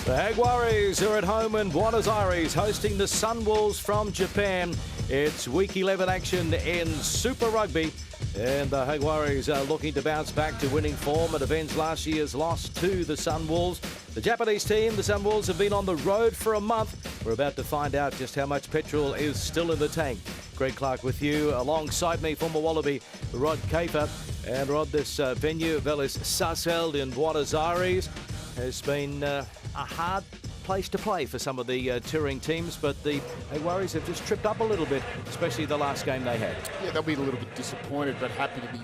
The Jaguares are at home in Buenos Aires, hosting the SUNWOLVES from Japan. It's week 11 action in Super Rugby, and the Jaguares are looking to bounce back to winning form and avenge last year's loss to the SUNWOLVES. The Japanese team, the SUNWOLVES, have been on the road for a month. We're about to find out just how much petrol is still in the tank. Greg Clark with you, alongside me, former Wallaby Rod Kafer. And Rod, this venue, Vélez Sarsfield in Buenos Aires, has been a hard place to play for some of the touring teams, but the Jaguares have just tripped up a little bit, especially the last game they had. Yeah, they'll be a little bit disappointed, but happy to be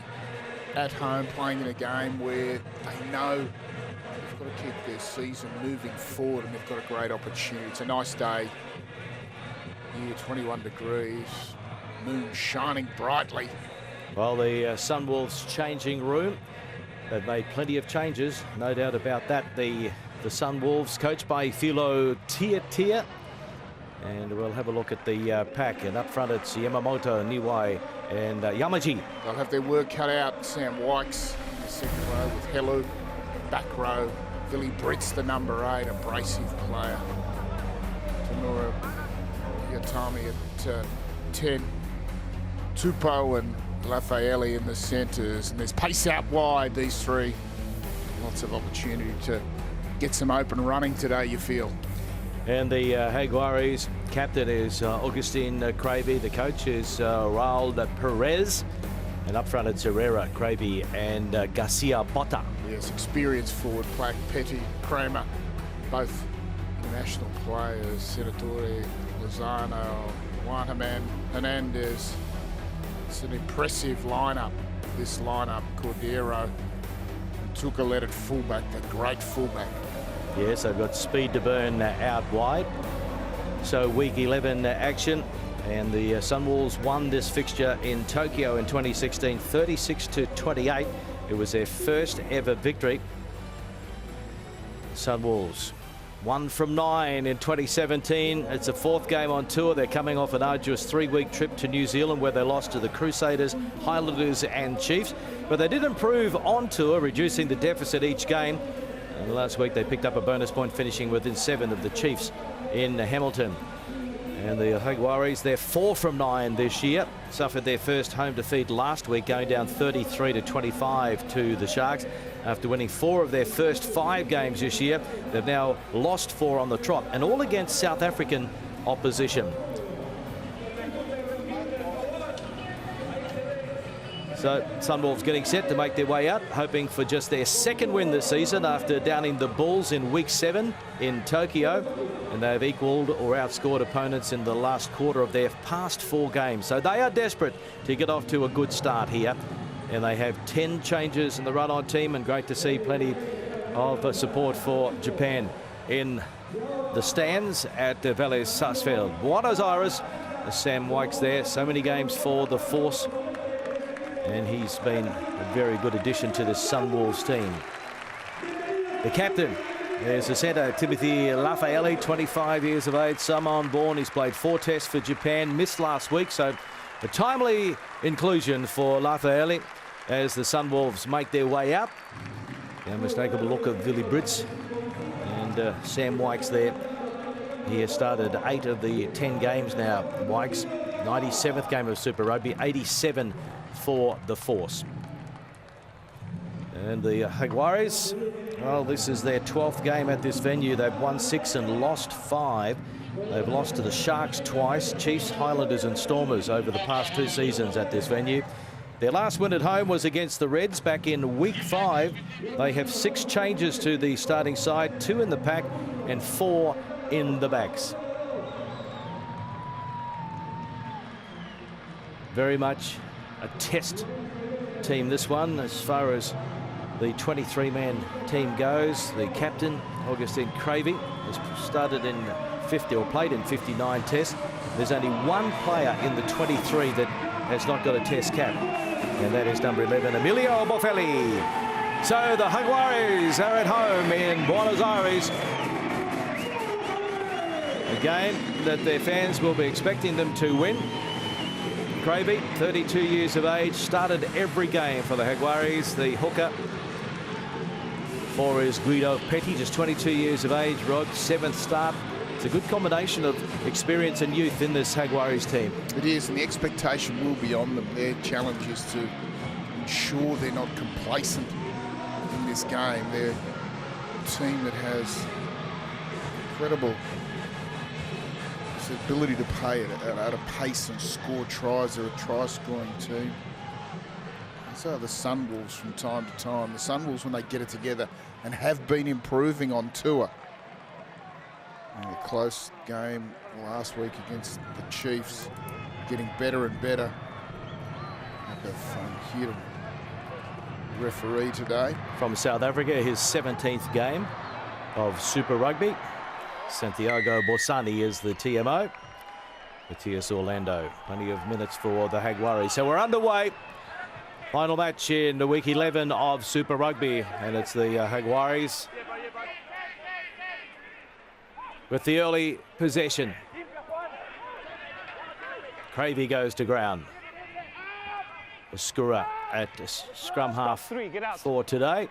at home playing in a game where they know they've got to keep their season moving forward, and they've got a great opportunity. It's a nice day, 21 degrees, moon shining brightly. Well, the SUNWOLVES changing room, they've made plenty of changes, no doubt about that. The SUNWOLVES, coached by Philo Tia, and we'll have a look at the pack. And up front, it's Yamamoto, Niwai, and Yamaji. They'll have their work cut out. Sam Wykes in the second row with Helu. Back row, Billy Britz, the number 8, abrasive player. Tamura Yatami at 10. Tupou and Lafayette in the centres, and there's pace out wide, these three. Lots of opportunity to get some open running today, you feel. And the Jaguares captain is Augustine Cravey. The coach is Raul Perez. And up front it's Herrera, Cravey, and Garcia Botta. Yes, experienced forward pack, Petty, Kramer, both international players, Senatore, Lozano, Wanhaman, Hernandez. It's an impressive lineup, this lineup. Cordero and Tucalet at fullback, the great fullback. Yes, they've got speed to burn out wide. So week 11 action, and the SUNWOLVES won this fixture in Tokyo in 2016, 36-28. It was their first ever victory. SUNWOLVES 1 from 9 in 2017. It's a fourth game on tour. They're coming off an arduous 3-week trip to New Zealand, where they lost to the Crusaders, Highlanders and Chiefs. But they did improve on tour, reducing the deficit each game. And last week they picked up a bonus point, finishing within 7 of the Chiefs in Hamilton. And the Jaguares, they're 4 from 9 this year. Suffered their first home defeat last week, going down 33-25 to the Sharks. After winning 4 of their first 5 games this year, they've now lost 4 on the trot, and all against South African opposition. So SUNWOLVES getting set to make their way out, hoping for just their second win this season after downing the Bulls in week 7 in Tokyo. And they've equalled or outscored opponents in the last quarter of their past 4 games. So they are desperate to get off to a good start here. And they have 10 changes in the run-on team, and great to see plenty of support for Japan in the stands at Vélez Sarsfield. Buenos Aires, Sam Wykes there. So many games for the Force, and he's been a very good addition to the SUNWOLVES team. The captain is the centre, Timothy Lafayette, 25 years of age, Samoan-born. He's played 4 tests for Japan, missed last week, so a timely inclusion for Lafayette as the SUNWOLVES make their way out. Now let's take a look at Billy Britz and Sam Wykes there. He has started 8 of the 10 games now. Wykes, 97th game of Super Rugby, 87 for the Force. And the Jaguares, well, this is their 12th game at this venue. They've won 6 and lost 5. They've lost to the Sharks twice, Chiefs, Highlanders and Stormers over the past 2 seasons at this venue. Their last win at home was against the Reds back in week 5. They have 6 changes to the starting side, 2 in the pack and 4 in the backs. Very much a test team, this one, as far as the 23-man team goes. The captain, Augustine Cravey, has started in 50 or played in 59 tests. There's only 1 player in the 23 that has not got a test cap, and that is number 11, Emilio Boffelli. So the Jaguares are at home in Buenos Aires. A game that their fans will be expecting them to win. Cravey, 32 years of age, started every game for the Jaguares. The hooker for is Guido Petty, just 22 years of age. Rod, 7th start. It's a good combination of experience and youth in this Jaguares team. It is, and the expectation will be on them. Their challenge is to ensure they're not complacent in this game. They're a team that has incredible ability to play at a pace and score tries. They're a try-scoring team. So are the Sunwolves from time to time. The Sunwolves, when they get it together, and have been improving on tour. And a close game last week against the Chiefs, getting better and better. Have here to referee today. From South Africa, his 17th game of Super Rugby. Santiago Borsani is the TMO. Matthias Orlando, plenty of minutes for the Jaguares. So we're underway. Final match in the week 11 of Super Rugby, and it's the Jaguares with the early possession. Cravey goes to ground. Oscura at scrum half for today.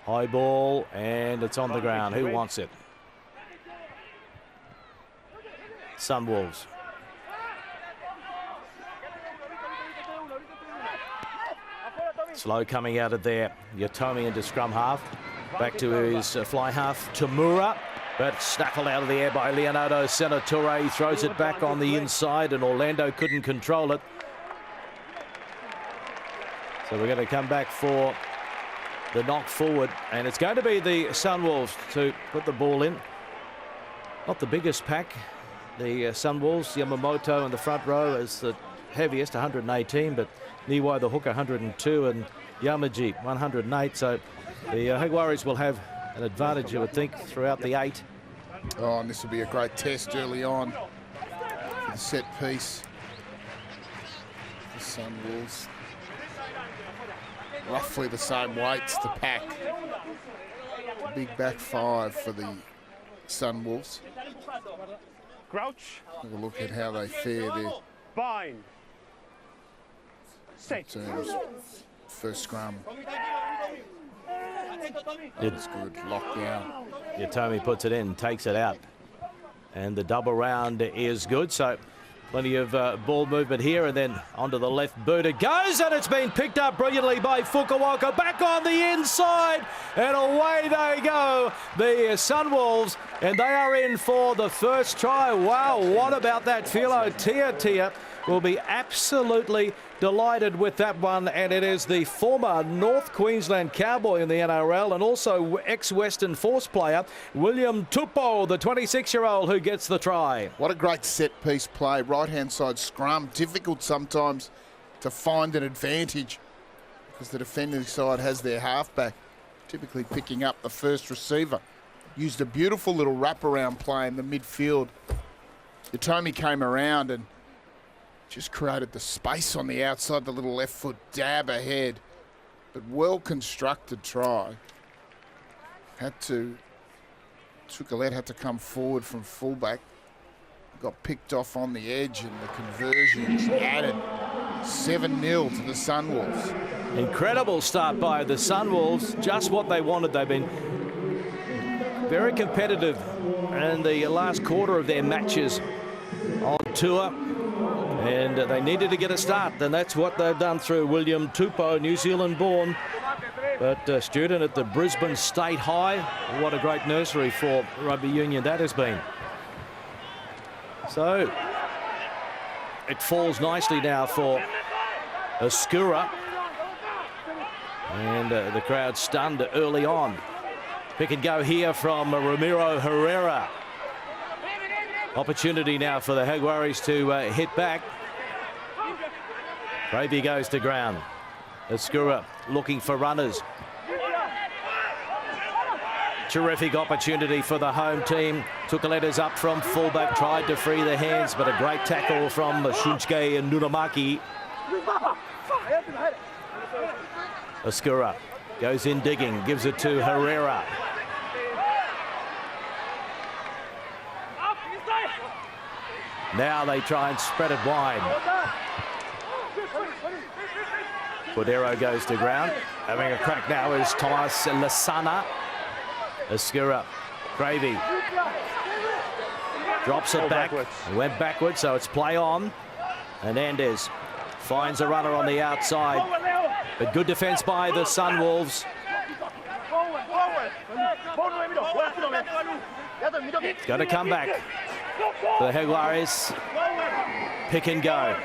High ball, and it's on the ground. Who wants it? Sunwolves. Slow coming out of there. Yotomi into scrum half. Back to his fly half, Tamura. But snaffled out of the air by Leonardo Senatore. He throws it back on the inside, and Orlando couldn't control it. So we're going to come back for the knock forward, and it's going to be the Sunwolves to put the ball in. Not the biggest pack. The Sunwolves, Yamamoto in the front row is the heaviest, 118, but Niwai the hooker, 102, and Yamaji, 108. So the Jaguares will have an advantage, I would think, throughout the 8. Oh, and this will be a great test early on for the set piece. The Sunwolves, roughly the same weights to pack. A big back 5 for the Sunwolves. Crouch. Have a look at how they fare there. Bind. Set. First scrum. It's good. Lockdown. Yotomi puts it in, takes it out. And the double round is good. So plenty of ball movement here, and then onto the left boot it goes, and it's been picked up brilliantly by Fukuoka. Back on the inside, and away they go, the Sunwolves, and they are in for the first try. Wow, what about that? Philo Tia will be absolutely delighted with that one, and it is the former North Queensland Cowboy in the NRL and also ex-Western Force player William Tupou, the 26-year-old, who gets the try. What a great set-piece play. Right-hand side scrum. Difficult sometimes to find an advantage because the defending side has their halfback typically picking up the first receiver. Used a beautiful little wraparound play in the midfield. Yotomi came around and just created the space on the outside, the little left foot dab ahead. But well-constructed try. Tukalete had to come forward from fullback. Got picked off on the edge, and the conversion added 7-0 to the Sunwolves. Incredible start by the Sunwolves. Just what they wanted. They've been very competitive in the last quarter of their matches on tour. And they needed to get a start, and that's what they've done through William Tupou, New Zealand born, but a student at the Brisbane State High. What a great nursery for rugby union that has been. So it falls nicely now for Oscura, and the crowd stunned early on. Pick and go here from Ramiro Herrera. Opportunity now for the Jaguares to hit back. Cravey goes to ground. Oscura looking for runners. Terrific opportunity for the home team. Tukalete's up from fullback, tried to free the hands, but a great tackle from Shunsuke and Nunamaki. Oscura goes in digging, gives it to Herrera. Now they try and spread it wide. Cordero goes to ground. Having a crack now is Thomas Lasana. Escura, Gravy. Drops it back. He went backwards, so it's play on. Hernandez finds a runner on the outside. But good defence by the Sunwolves. It's going to come back. The Jaguares pick and go.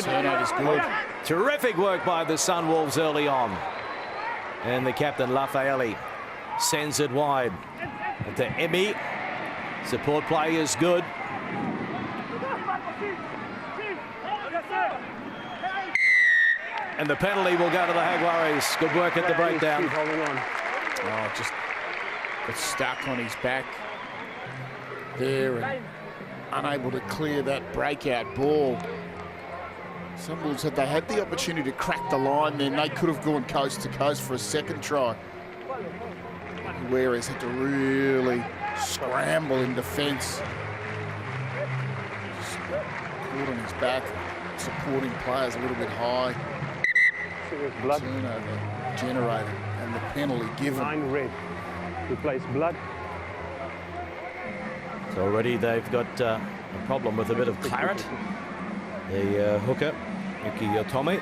Turnover's good. Terrific work by the Sunwolves early on. And the captain, Lafaeli, sends it wide to Emmy. Support play is good. And the penalty will go to the Jaguares. Good work at the breakdown. Oh, just got stuck on his back there and unable to clear that breakout ball. Sunwolves said they had the opportunity to crack the line, then they could have gone coast to coast for a second try. Whereas had to really scramble in defence. Caught on his back, supporting players a little bit high. Blood. Turnover generated and the penalty given. 9 red. Replace blood. So already they've got a problem with a bit of claret. The hooker, Yuki Yotome.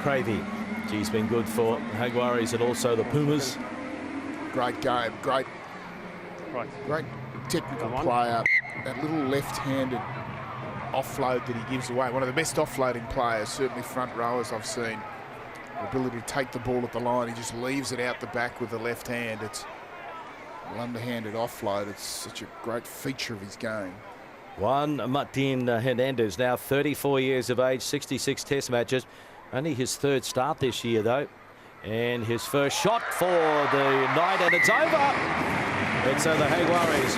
Cravey, he's been good for Jaguares and also the Pumas. Great game, great technical player. That little left-handed offload that he gives away, one of the best offloading players, certainly front rowers I've seen. The ability to take the ball at the line, he just leaves it out the back with the left hand. It's an underhanded offload. It's such a great feature of his game. Juan Martin Hernandez, now 34 years of age, 66 test matches. Only his third start this year, though. And his first shot for the night, and it's over. It's the Jaguares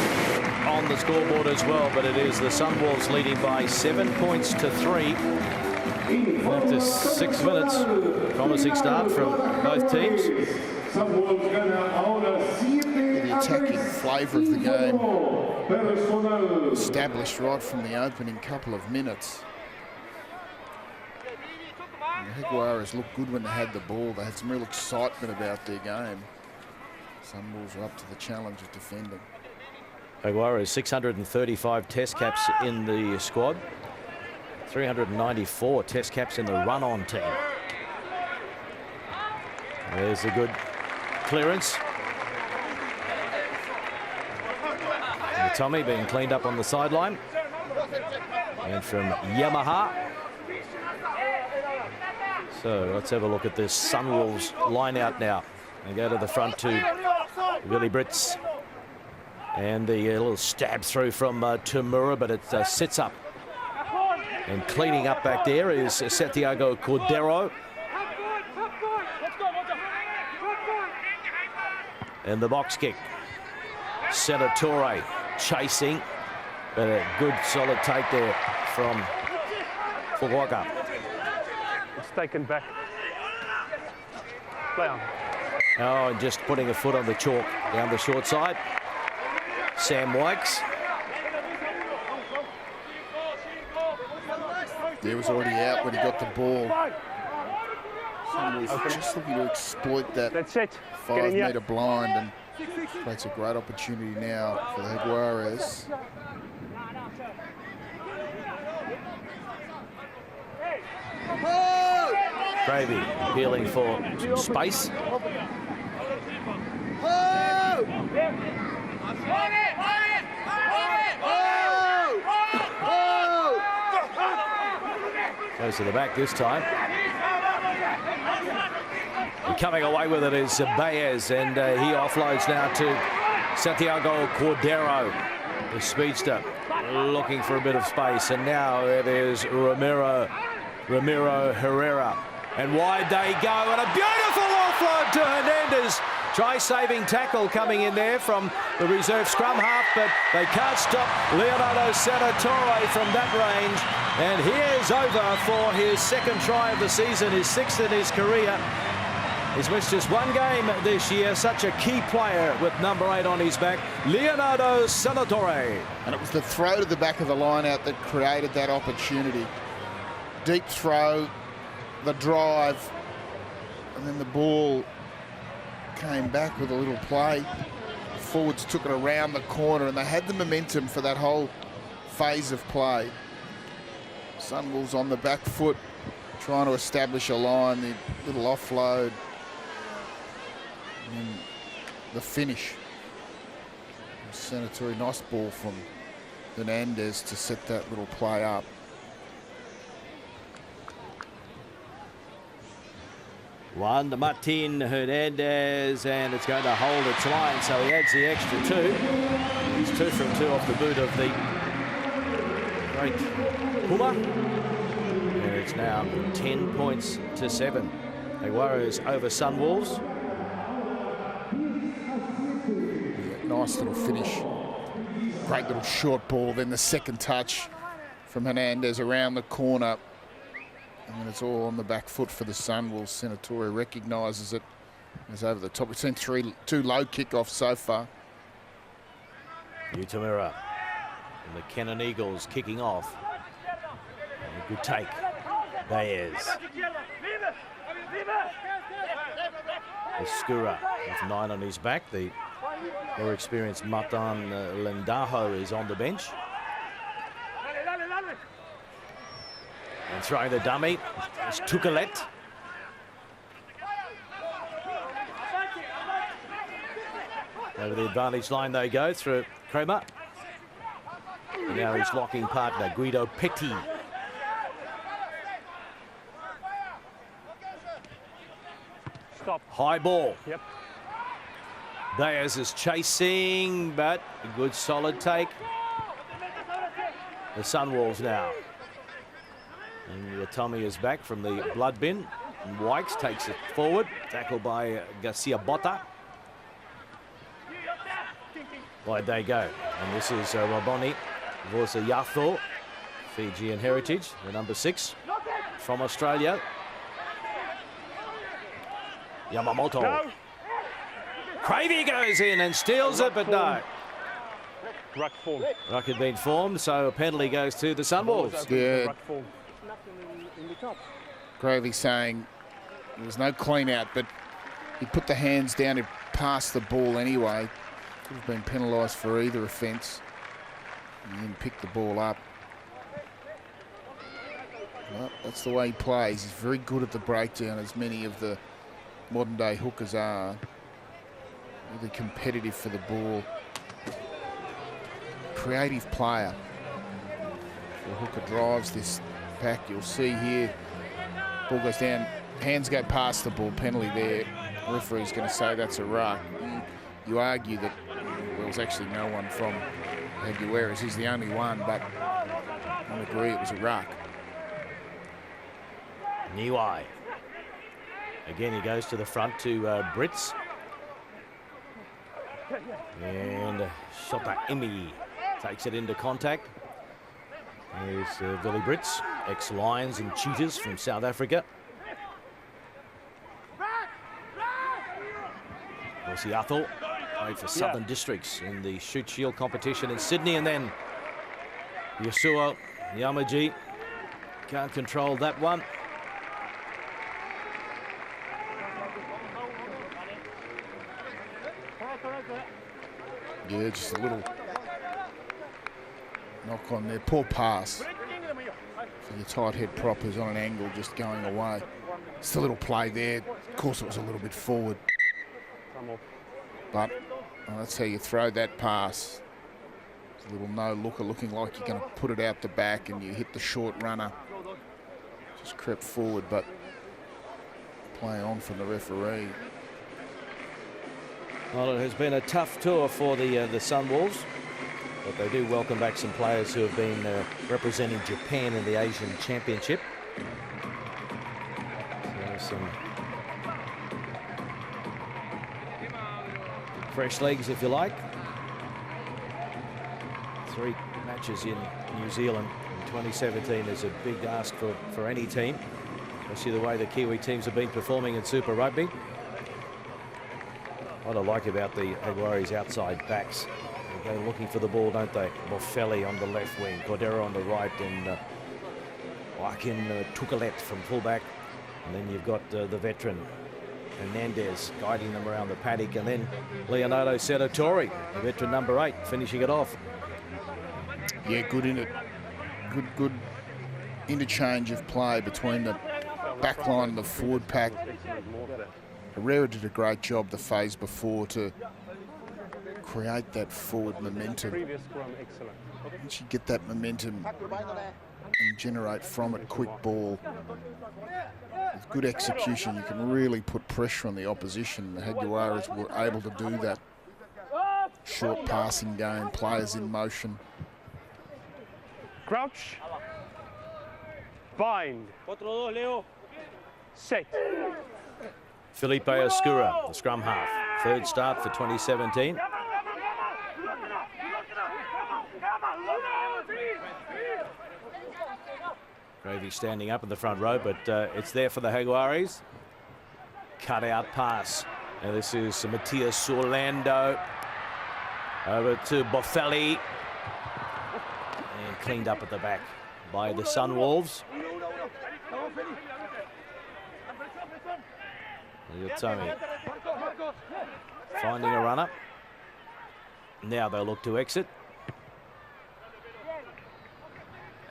on the scoreboard as well, but it is the Sunwolves leading by 7 points to 3. After 6 minutes, promising start from both teams. The attacking flavour of the game established right from the opening couple of minutes. The Jaguares looked good when they had the ball. They had some real excitement about their game. Sunwolves are up to the challenge of defending. Jaguares 635 test caps in the squad. 394 test caps in the run-on team. There's a good clearance. And Tommy being cleaned up on the sideline. And from Yamaha. So let's have a look at this Sunwolves line out now. And go to the front to Willie Britz. And the little stab through from Tamura, but it sits up. And cleaning up back there is Santiago Cordero. And the box kick. Senatore chasing. But a good solid take there from Fukuoka. It's taken back. Play on. Oh, and just putting a foot on the chalk down the short side. Sam Wikes. He was already out when he got the ball. Someone was just looking to exploit that 5-metre blind, and creates a great opportunity now for the Jaguares. Gravy appealing for space. Goes to the back this time. And coming away with it is Baez, and he offloads now to Santiago Cordero, the speedster, looking for a bit of space. And now it is Ramiro Herrera. And wide they go, and a beautiful offload to Hernandez. Try-saving tackle coming in there from the reserve scrum half, but they can't stop Leonardo Senatore from that range. And he is over for his second try of the season, his 6th in his career. He's missed just one game this year. Such a key player with number 8 on his back, Leonardo Senatore. And it was the throw to the back of the line out that created that opportunity. Deep throw, the drive, and then the ball came back with a little play. Forwards took it around the corner and they had the momentum for that whole phase of play. Sunwolves on the back foot, trying to establish a line, the little offload, and the finish. Senatore, nice ball from Hernandez to set that little play up. One to Martin Hernandez, and it's going to hold its line, so he adds the extra 2. He's 2 from 2 off the boot of the great Puma. And it's now 10 points to 7. Jaguares over Sunwolves. Yeah, nice little finish. Great little short ball, then the second touch from Hernandez around the corner. And it's all on the back foot for the Sunwolves. Senatore recognises it. It's over the top. We've seen 2 low kickoffs so far. Utamura and the Cannon Eagles kicking off. And a good take. Baez. Escura with 9 on his back. The more experienced Martin Lendajo is on the bench. And throwing the dummy, it's Tucalet. Over the advantage line they go through Kramer. And now his locking partner, Guido Petti. Stop. High ball. Yep. Baez is chasing, but a good solid take. The Sunwolves now. And Tommy is back from the blood bin. And Wykes takes it forward. Tackled by Garcia Botta. Wide they go. And this is Raboni Vorsayato, Fijian heritage, the number 6 from Australia. Yamamoto. No. Cravey goes in and steals it, but no. Ruck form. Ruck had been formed, so a penalty goes to the Sunwolves. Yeah. Ruck form. In the top. Gravy saying there was no clean out, but he put the hands down to pass the ball anyway. Could have been penalised for either offence. And then picked the ball up. Well, that's the way he plays. He's very good at the breakdown, as many of the modern day hookers are. Really competitive for the ball. Creative player. The hooker drives this pack. You'll see here, ball goes down, hands go past the ball, penalty there. The referee's going to say that's a ruck. You argue that there was actually no one from Jaguares. He's the only one, but I agree it was a ruck. Niwai. Again, he goes to the front to Brits. And Shota Imi takes it into contact. There's Billy Brits, ex-Lions and Cheetahs from South Africa. Vorsayato played for Southern Districts in the Shoot Shield competition in Sydney, and then Yasuo Yamaji can't control that one. Yeah, just a little knock on there. Poor pass. For your tight head prop is on an angle just going away. Just a little play there. Of course, it was a little bit forward. But that's how you throw that pass. It's a little no-looker looking like you're going to put it out the back and you hit the short runner. Just crept forward, but play on from the referee. Well, it has been a tough tour for the Sunwolves, but they do welcome back some players who have been representing Japan in the Asian Championship. So some fresh legs, if you like. 3 matches in New Zealand in 2017 is a big ask for any team, especially the way the Kiwi teams have been performing in Super Rugby. What I like about the Jaguares outside backs, they go looking for the ball, don't they? Boffelli on the left wing, Cordero on the right, and Joaquin Tucalet from fullback. And then you've got the veteran Hernandez guiding them around the paddock, and then Leonardo Sedatori, the veteran number 8, finishing it off. Yeah, good in it. Good interchange of play between the back line and the forward pack. Herrera did a great job the phase before to create that forward momentum. Once you get that momentum and generate from it quick ball, with good execution, you can really put pressure on the opposition. The Jaguares were able to do that. Short passing game, players in motion. Crouch. Bind. Set. Felipe Oscura, the scrum half. Third start for 2017. Gravy standing up in the front row, but it's there for the Jaguares. Cut out pass. Now this is Matias Orlando. Over to Boffelli. And cleaned up at the back by the Sunwolves. Tommy finding a runner. Now they'll look to exit.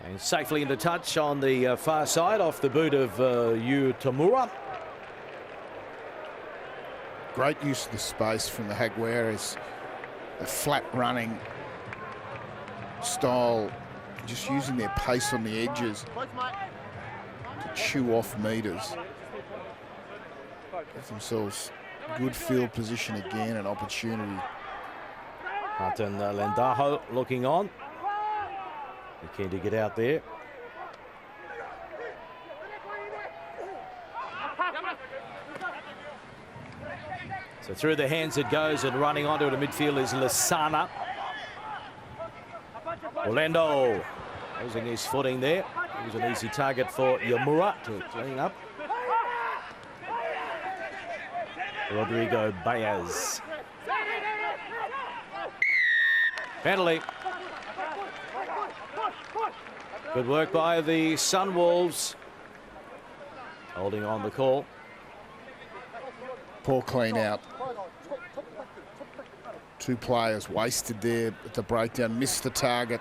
And safely into touch on the far side off the boot of Yu Tamura. Great use of the space from the Jaguares. A flat running style, just using their pace on the edges to chew off meters. Give themselves good field position again, an opportunity. Martin Lendajo looking on. They're keen to get out there. So through the hands it goes, and running onto the midfield is Lasana. Orlando losing his footing there. It was an easy target for Yamura to clean up. Rodrigo Baez. Penalty. Good work by the Sunwolves. Holding on the call. Poor clean out. Two players wasted there at the breakdown, missed the target.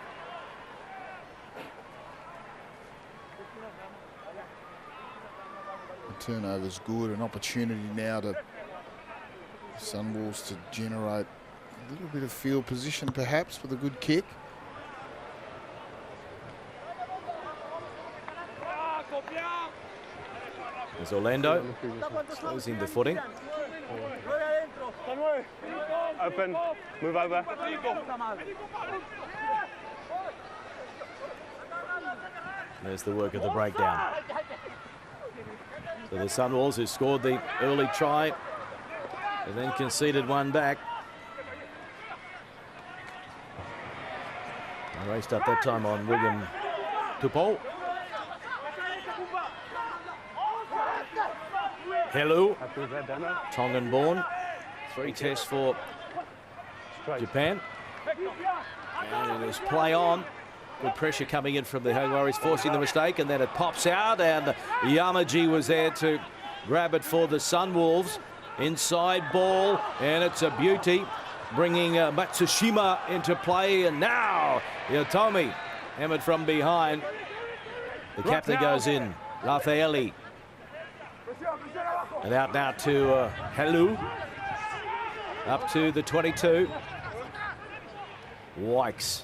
The turnover's good, an opportunity now to Sunwolves to generate a little bit of field position perhaps with a good kick. There's Orlando closing the footing. Open. Move over. There's the work of the breakdown. So the Sunwolves, who scored the early try and then conceded one back. I raced up that time on William Tupou. Helu, Tongan born. 3 tests for Japan. And it is play on. Good pressure coming in from the Jaguares, forcing the mistake, and then it pops out, and Yamaji was there to grab it for the Sunwolves. Inside ball, and it's a beauty, bringing Matsushima into play, and now Yotomi hammered from behind. The captain goes in, Raffaelli. And out now to Helu. Up to the 22. Wykes.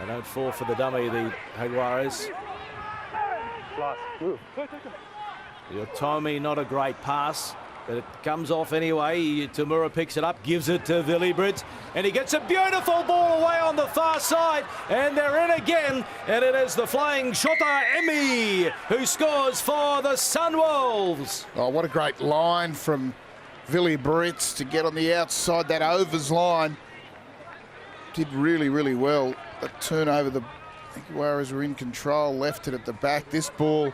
They don't fall for the dummy, the Jaguares. Yotomi, not a great pass, but it comes off anyway. Tamura picks it up, gives it to Villibrit, and he gets a beautiful ball away on the far side, and they're in again, and it is the flying Shota Emi who scores for the Sunwolves. Oh, what a great line from Villibrit to get on the outside, that overs line. Did really, really well. That turnover, the Jaguares were in control, left it at the back. This ball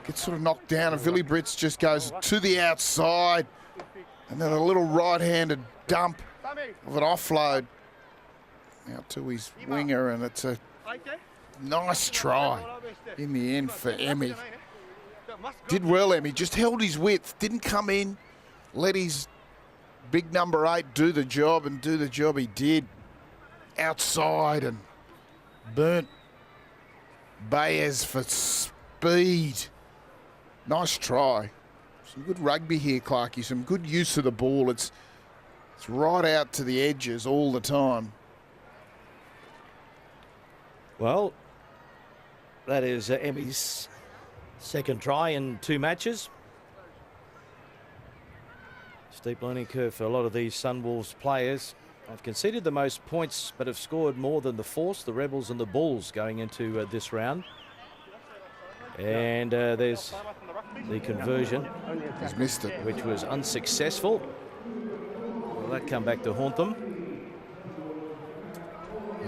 gets sort of knocked down, and Villibrit just goes to the outside And then a little right-handed dump of an offload out to his winger, and it's a nice try in the end for Emmy. Did well, Emmy, just held his width, didn't come in, let his big number 8 do the job, and do the job he did. Outside and burnt Baez for speed. Nice try. Some good rugby here, Clarkie. Some good use of the ball. It's right out to the edges all the time. Well, that is Emmy's second try in 2 matches. Steep learning curve for a lot of these Sunwolves players. They've conceded the most points, but have scored more than the Force, the Rebels and the Bulls going into this round. And there's the conversion. He's missed it. Which was unsuccessful. Will that come back to haunt them?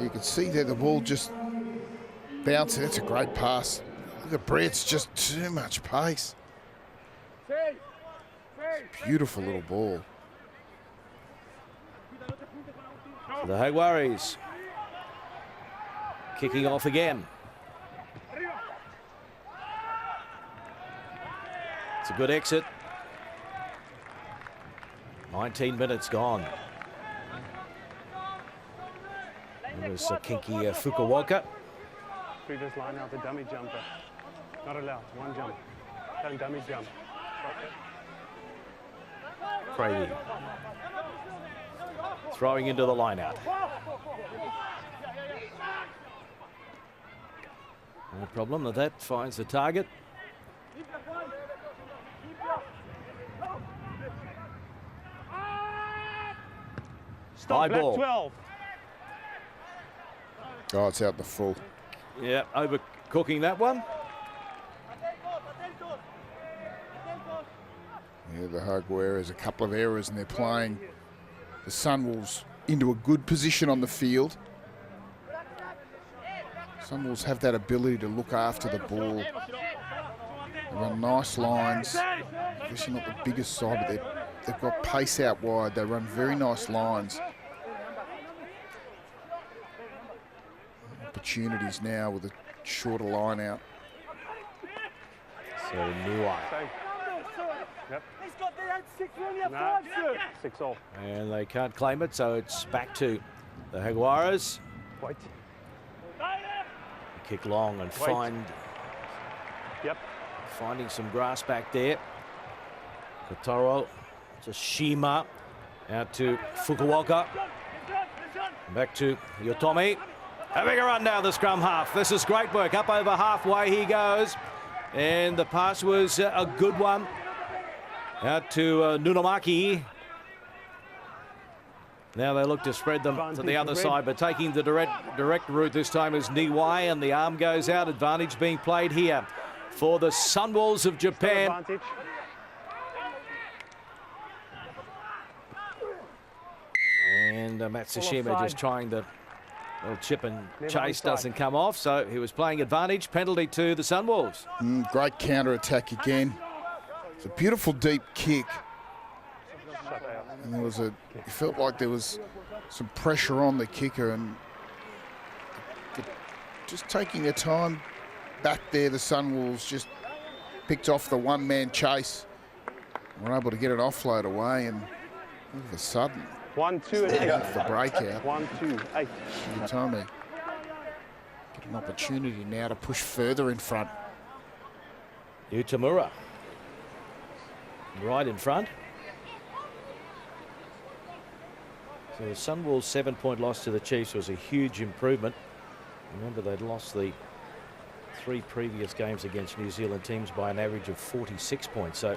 You can see there the ball just bouncing. That's a great pass. Look at Brett's, just too much pace. Beautiful little ball. The Jaguares kicking off again. It's a good exit. 19 minutes gone. There's Kinky Fukuoka. Previous line out the dummy jumper. Not allowed. 1 jump. Don't dummy jump. Crazy. Throwing into the line out. No problem that finds the target. Stop, high ball. 12. Oh, it's out the full. Yeah, overcooking that one. Yeah, the Jaguares, a couple of errors, and they're playing the Sunwolves into a good position on the field. Sunwolves have that ability to look after the ball. They run nice lines. Obviously not the biggest side, but they've got pace out wide. They run very nice lines. Opportunities now with a shorter line out. So Nuai. Yep. 6-all. And they can't claim it, so it's back to the Jaguares. Wait. Kick long and Wait. finding some grass back there. Kotaro to Shima. Out to Fukuoka. Back to Yotomi. Having a run down the scrum half. This is great work. Up over halfway he goes. And the pass was a good one. Out to Nunamaki. Now they look to spread them to the other side, but taking the direct route this time is Niwai, and the arm goes out. Advantage being played here for the Sunwolves of Japan. And Matsushima just trying the little chip and chase, doesn't come off, so he was playing advantage. Penalty to the Sunwolves. Great counter-attack again. It's a beautiful deep kick. And there was it felt like there was some pressure on the kicker, and just taking their time back there, the Sunwolves just picked off the one-man chase. Were able to get an offload away, and all of a sudden, 1, 2, and 8. the breakout. 1, 2, 8. Good time to get an opportunity now to push further in front. Utamura right in front. So the Sunwolves' 7-point loss to the Chiefs was a huge improvement. Remember, they'd lost the 3 previous games against New Zealand teams by an average of 46 points. So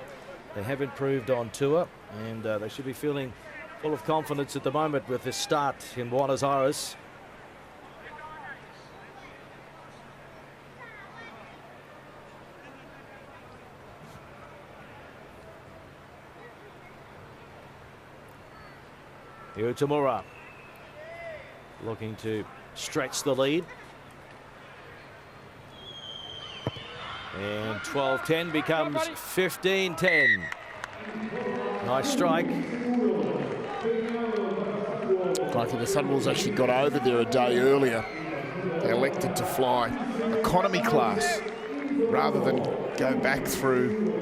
they have improved on tour, and they should be feeling full of confidence at the moment with this start in Buenos Aires. Utamura looking to stretch the lead. And 12-10 becomes 15-10. Nice strike. I think the Sunwolves actually got over there a day earlier. They elected to fly economy class rather than go back through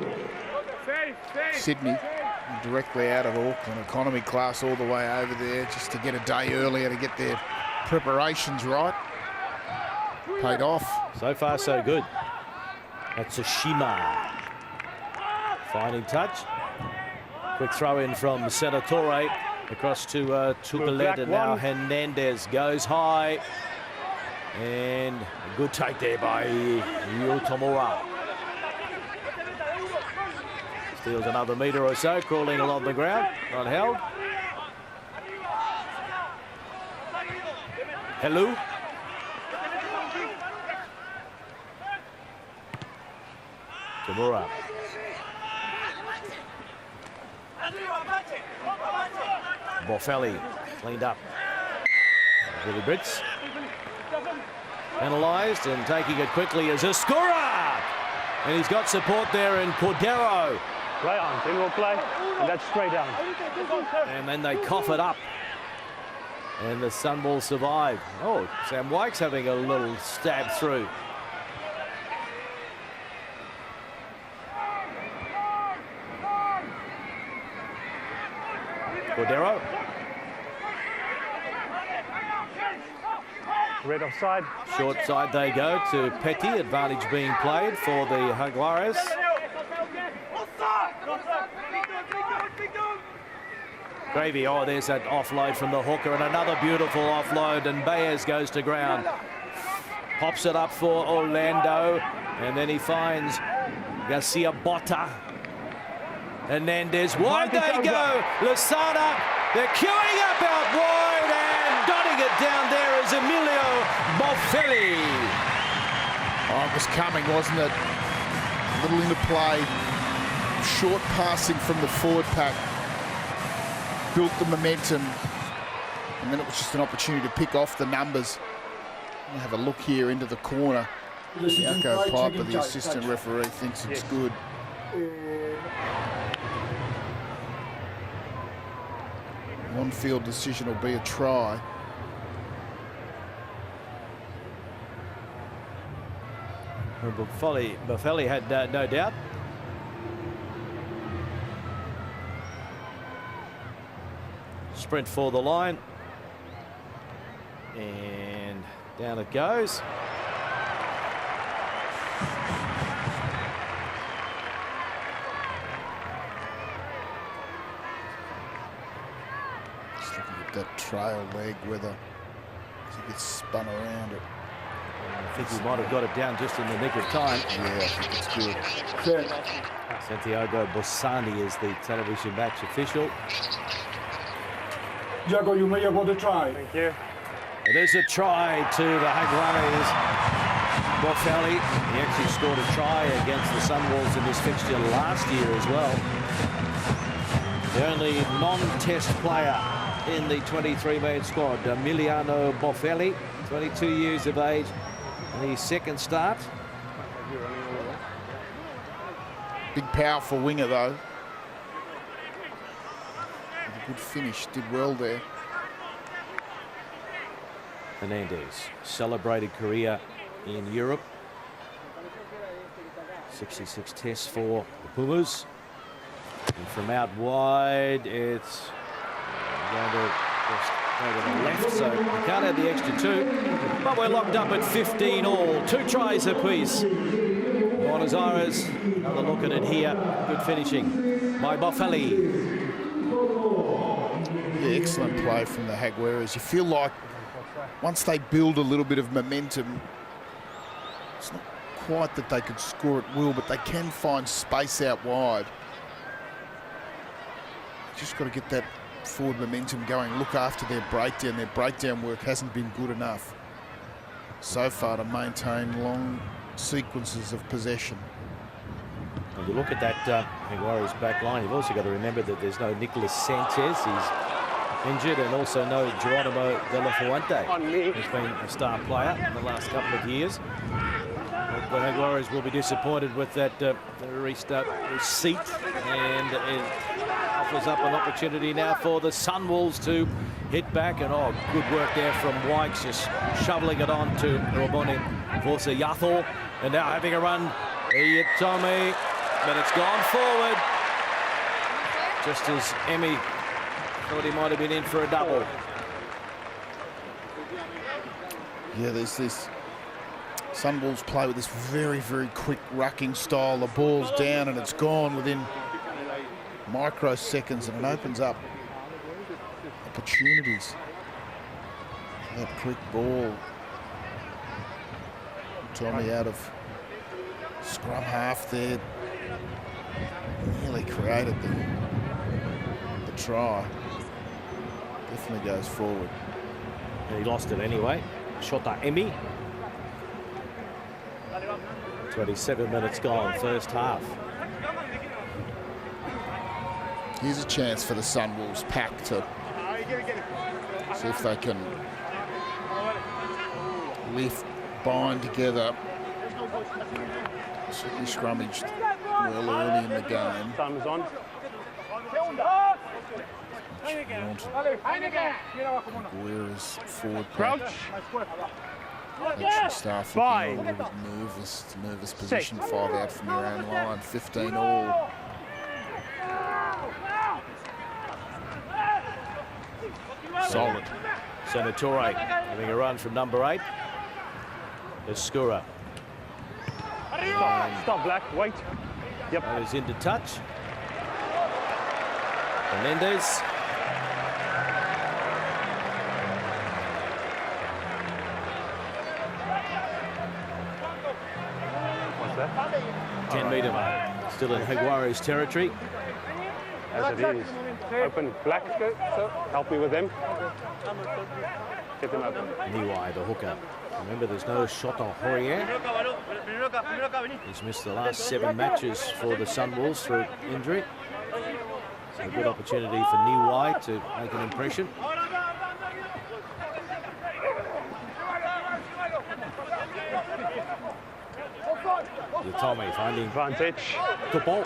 Sydney and directly out of Auckland. Economy class all the way over there just to get a day earlier to get their preparations right. Paid off. So far, so good. That's a Shima. Finding touch. Quick throw in from Senatore across to Tupelet, and now Hernandez goes high. And a good take there by Yotomura. Steals another metre or so, crawling along the ground, not held. Hello. Tamura. Boffelli cleaned up. Billy Brits. Penalised, and taking it quickly is a scorer! And he's got support there in Cordero. Play on, then we'll play, and that's straight down. And then they cough it up. And the Sunwolves survive. Oh, Sam White's having a little stab through. Cordero. Red offside. Short side they go to Petty. Advantage being played for the Jaguares. Gravy, oh, there's that offload from the hooker, and another beautiful offload, and Baez goes to ground. Pops it up for Orlando, and then he finds Garcia Botta. Hernandez, wide they go. Lasana, they're queuing up out wide, and dotting it down there is Emilio Boffelli. Oh, it was coming, wasn't it? A little into play. Short passing from the forward pack. Built the momentum. And then it was just an opportunity to pick off the numbers. We'll have a look here into the corner. Jaco Piper, the assistant referee, thinks it's good. On-field decision will be a try. Boffelli had no doubt. Sprint for the line. And down it goes. Just looking at that trail leg, whether he gets spun around it. I think he might have got it down just in the nick of time. Yeah, I think it's good. Santiago Bossani is the television match official. Jago, you may have got a try. Thank you. There's a try to the Jaguares. Boffelli, he actually scored a try against the Sunwolves in this fixture last year as well. The only non-test player in the 23-man squad, Emiliano Boffelli, 22 years of age, and his second start. Big, powerful winger, though. With a good finish, did well there. Hernandez, celebrated career in Europe. 66 tests for the Pumas. And from out wide, it's going to just go to the left, so we can't have the extra two. But we're locked up at 15 all. 2 tries apiece. Buenos Aires, another look at it here. Good finishing by Boffelli. Yeah, excellent play from the Jaguares. You feel like once they build a little bit of momentum, it's not quite that they could score at will, but they can find space out wide. Just got to get that forward momentum going. Look after their breakdown. Their breakdown work hasn't been good enough so far to maintain long sequences of possession. When you look at that Jaguares back line, you've also got to remember that there's no Nicolas Sanchez. He's injured, and also no Geronimo De La Fuente. He's been a star player in the last couple of years. The Jaguares will be disappointed with that receipt, and offers up an opportunity now for the Sunwolves to hit back, and oh, good work there from Wykes, just shoveling it on to Roboni Vorsa Yathor, and now having a run, Tommy, but it's gone forward, just as Emmy thought he might have been in for a double. Yeah, there's this Sunwolves play with this very, very quick rucking style. The ball's down and it's gone within microseconds, and it opens up opportunities. That quick ball. Tommy out of scrum half there. Nearly created the try. Definitely goes forward. And he lost it anyway. Shota Emmy. 27 minutes gone, first half. Here's a chance for the Sunwolves pack to see if they can bind together. Certainly scrummaged well early in the game. Time is on. Whereas forward crouch. Actually staff looking a little bit nervous. It's a nervous position. 5 out from your own line. 15 all. Solid. Senatore having a run from number 8. Escura. Stop, Black. Wait. Yep. Goes into touch. Menendez. What's that? 10-metre mark. Still in Jaguares territory. As it is. Open. Black. So help me with them. Get them open. Niwai, the hooker. Remember, there's no shot on Horier. He's missed the last 7 matches for the Sunwolves through injury. So a good opportunity for Niwai to make an impression. Tommy finding Advantage. Tupol.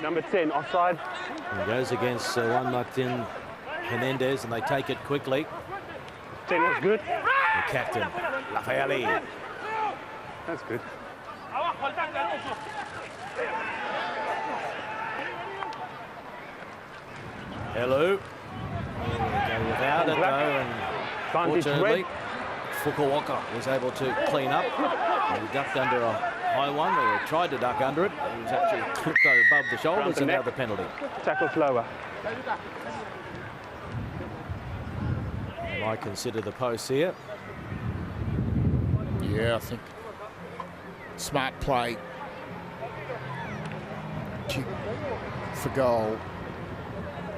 Number 10, offside. He goes against Juan Martin Hernandez, and they take it quickly. 10 was good. The captain, Rafaeli. That's good. Hello. Go without it though, and fortunately, Fukuoka was able to clean up. He ducked under a high one, or tried to duck under it. He was actually clipped above the shoulders, and now the penalty. Tackle slower. Might consider the post here. Yeah, I think smart play. Kick for goal.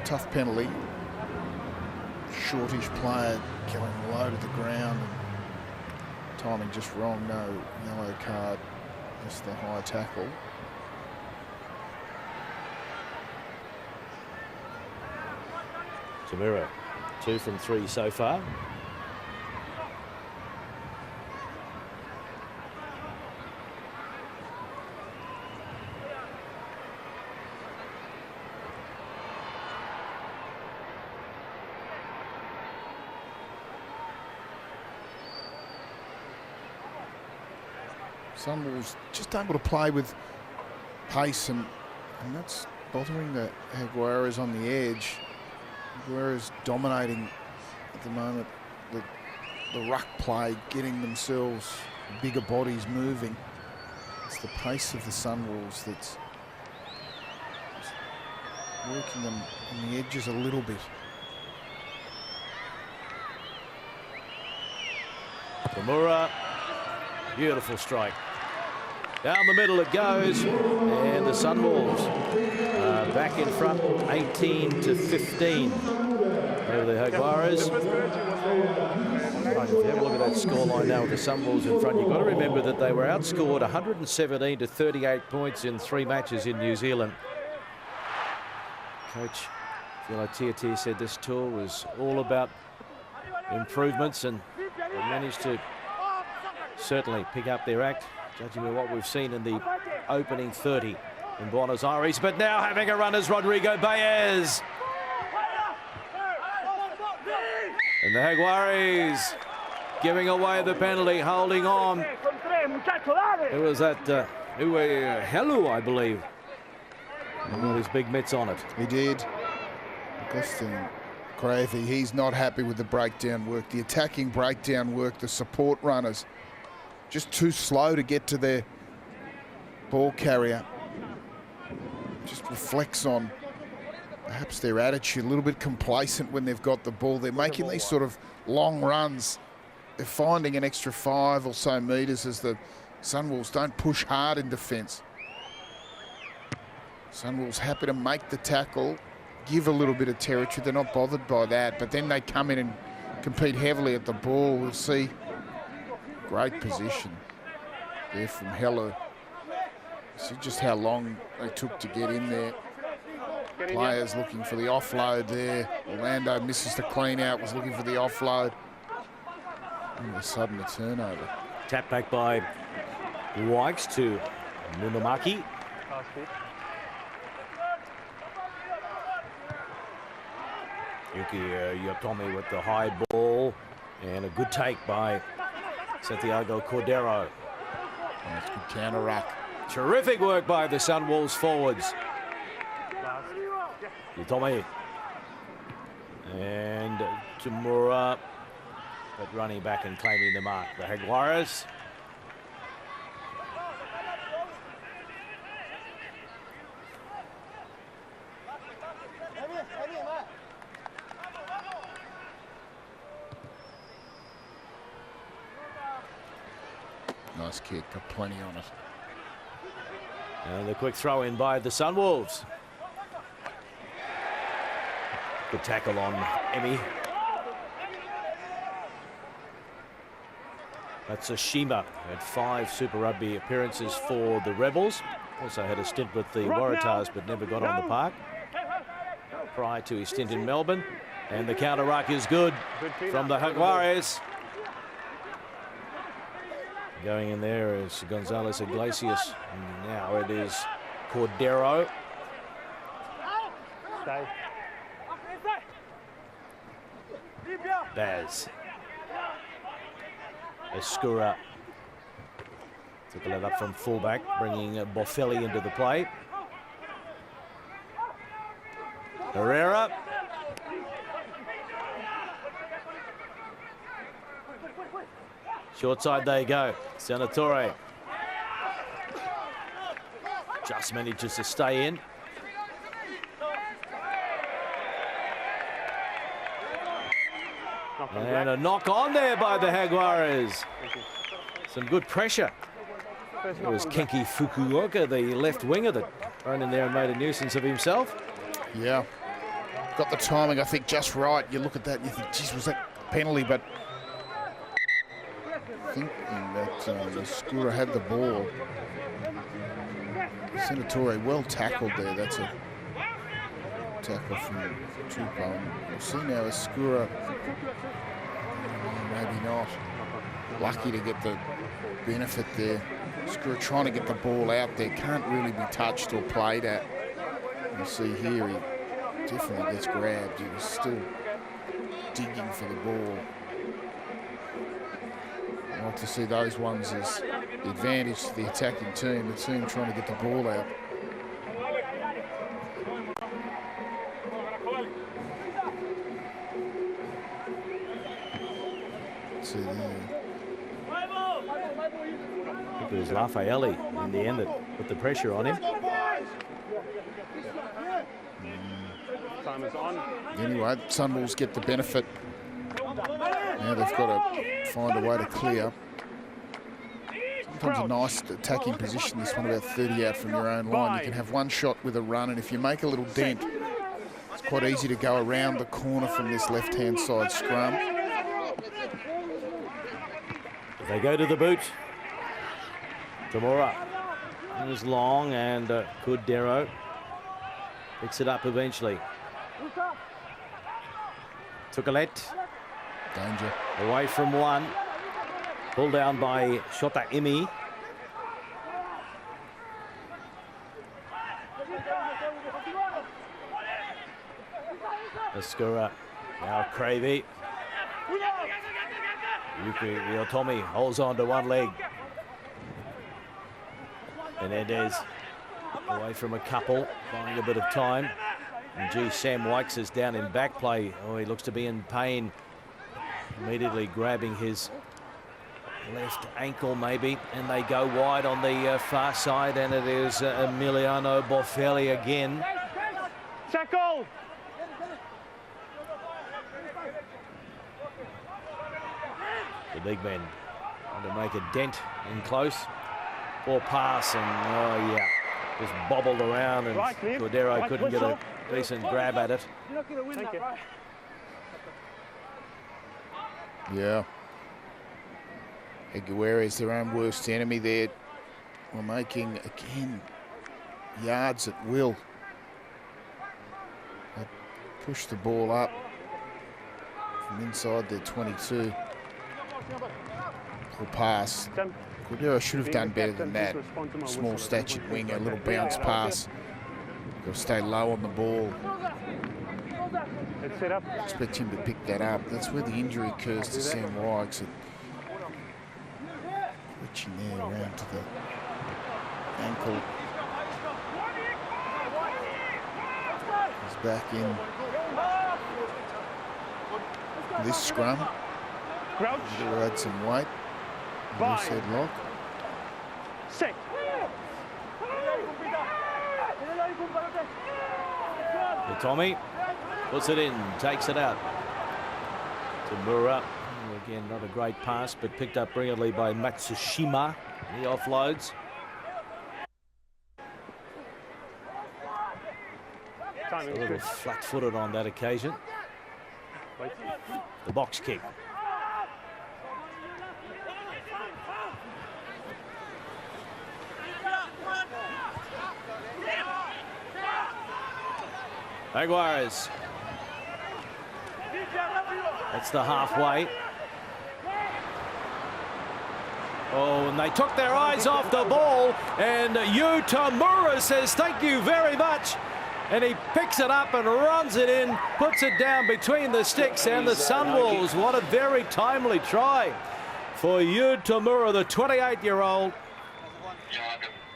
Tough penalty. Shortish player going low to the ground. And timing just wrong. No yellow card. Just the high tackle. Tamura, 2 from 3 so far. Sunwolves just able to play with pace, and that's bothering the Jaguares on the edge. Jaguares dominating at the moment the ruck play, getting themselves bigger bodies moving. It's the pace of the Sunwolves that's working them on the edges a little bit. Tamura, beautiful strike. Down the middle it goes, and the Sunwolves back in front, 18-15 over the Jaguares. If you have a look at that scoreline now with the Sunwolves in front, you've got to remember that they were outscored 117-38 points in 3 matches in New Zealand. Coach Tiatia said this tour was all about improvements, and they managed to certainly pick up their act, judging by what we've seen in the opening 30. in Buenos Aires, but now having a run is Rodrigo Baez. And the Jaguares giving away the penalty, holding on. Who was that? Helu, I believe. And got his big mitts on it. He did. Augustine Gravy, he's not happy with the breakdown work, the attacking breakdown work, the support runners. Just too slow to get to their ball carrier. Just reflects on perhaps their attitude, a little bit complacent when they've got the ball. They're making these sort of long runs. They're finding an extra 5 or so metres as the Sunwolves don't push hard in defence. Sunwolves happy to make the tackle, give a little bit of territory. They're not bothered by that, but then they come in and compete heavily at the ball. We'll see. Great position there from Helu. See just how long they took to get in there. Players looking for the offload there. Orlando misses the clean out, was looking for the offload. All of a sudden, a turnover. Tap back by Wikes to Munamaki. Yuki Yotomi with the high ball, and a good take by Santiago Cordero. That's good counter ruck. Terrific work by the Sunwolves forwards. Yotomi and Tamura, but running back and claiming the mark. The Jaguares. Nice kick, got plenty on it. And the quick throw in by the Sunwolves. Good tackle on Emmy. That's Ashima, had 5 Super Rugby appearances for the Rebels. Also had a stint with the Waratahs, but never got on the park prior to his stint in Melbourne. And the counter ruck is good from the Jaguares. Going in there is Gonzalez Iglesias. And now it is Cordero. Baz. Escura took a let up from fullback, bringing Boffelli into the play. Herrera. Short side they go. Senatore just manages to stay in. And a knock on there by the Jaguares. Some good pressure. It was Kenki Fukuoka, the left winger, that ran in there and made a nuisance of himself. Yeah. Got the timing, I think, just right. You look at that and you think, geez, was that penalty? But thinking that Skura had the ball. Senatore well tackled there. That's a tackle from Tupou. We'll see now as Skura, maybe not. Lucky to get the benefit there. Skura trying to get the ball out there. Can't really be touched or played at. You see here, he definitely gets grabbed. He was still digging for the ball. I like to see those ones as the advantage to the attacking team, the team trying to get the ball out. See there. I think it was Lafayette in the end that put the pressure on him. Time is on. Anyway, Sunwolves get the benefit. Now they've got to find a way to clear. Sometimes a nice attacking position, this one about 30 out from your own line. You can have one shot with a run, and if you make a little dent, it's quite easy to go around the corner from this left-hand side scrum. They go to the boot. Tamura is long, and Cordero picks it up eventually. Tukalet. Danger. Away from one. Pulled down by Shota Imi. Escura, now Cravey. Yuki Ryotomi holds on to one leg. Hernandez away from a couple, buying a bit of time. And Sam Wykes is down in back play. Oh, he looks to be in pain. Immediately grabbing his left ankle maybe, and they go wide on the far side, and it is Emiliano Boffelli again. Tackle! The big men want to make a dent in close. Poor pass, and oh yeah, just bobbled around, and Cordero couldn't get a decent grab at it. Thank you. Yeah. Jaguares, their own worst enemy there. We're making, again, yards at will. They push the ball up from inside their 22. Or pass. Cordero should have done better than that. Small statured winger, a little bounce pass. Got to stay low on the ball. Expect him to pick that up. That's where the injury occurs to Sam Wykes. Reaching there around to the ankle. He's back in this scrum. He'll add some weight. Loose headlock. Set. Tommy puts it in, takes it out to Mura. Again, not a great pass, but picked up brilliantly by Matsushima. He offloads. A little flat-footed on that occasion. The box kick. Jaguares. That's the halfway. Oh, and they took their eyes off the ball, and Yu Tamura says thank you very much, and he picks it up and runs it in, puts it down between the sticks and the Sunwolves. What a very timely try for Yu Tamura, the 28-year-old.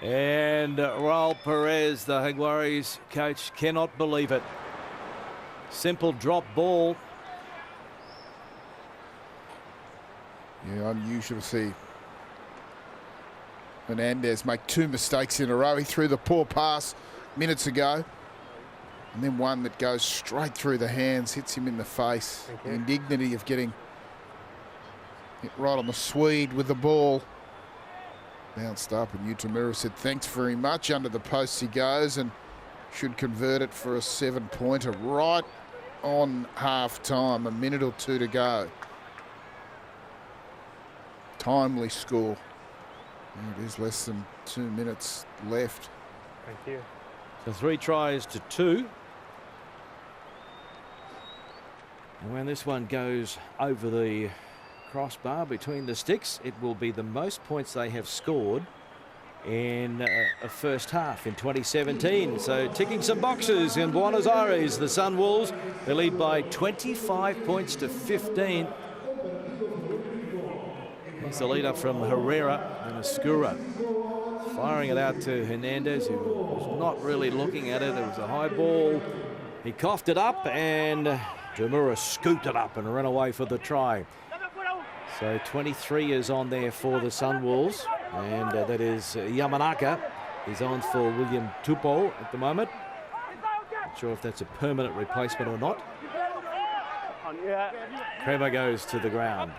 And Raul Perez, the Jaguares coach, cannot believe it. Simple drop ball. Yeah, unusual to see Hernandez make two mistakes in a row. He threw the poor pass minutes ago, and then one that goes straight through the hands, hits him in the face. The indignity of getting hit right on the Swede with the ball. Bounced up, and Utamura said thanks very much. Under the post he goes, and should convert it for a 7-pointer right on half-time. A minute or two to go. Timely score. And it is less than 2 minutes left. Thank you. So 3 tries to 2. And when this one goes over the crossbar between the sticks, it will be the most points they have scored in a first half in 2017. So ticking some boxes in Buenos Aires. The Sunwolves, they lead by 25 points to 15. Here's the lead up from Herrera and Escura. Firing it out to Hernandez, who was not really looking at it. It was a high ball. He coughed it up, and Jamura scooped it up and ran away for the try. So 23 is on there for the Sunwolves, and that is Yamanaka. He's on for William Tupou at the moment. Not sure if that's a permanent replacement or not. Kremer goes to the ground.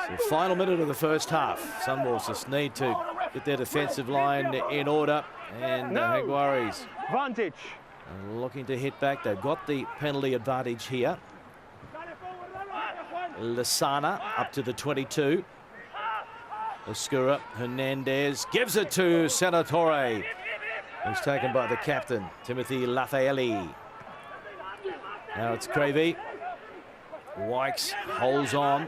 So final minute of the first half. Sunwolves just need to get their defensive line in order, and Jaguares Advantage. Looking to hit back. They've got the penalty advantage here. Lasana up to the 22. Escura, Hernandez gives it to Senatore. He's taken by the captain, Timothy Lafaeli. Now it's Cravey. Wykes holds on.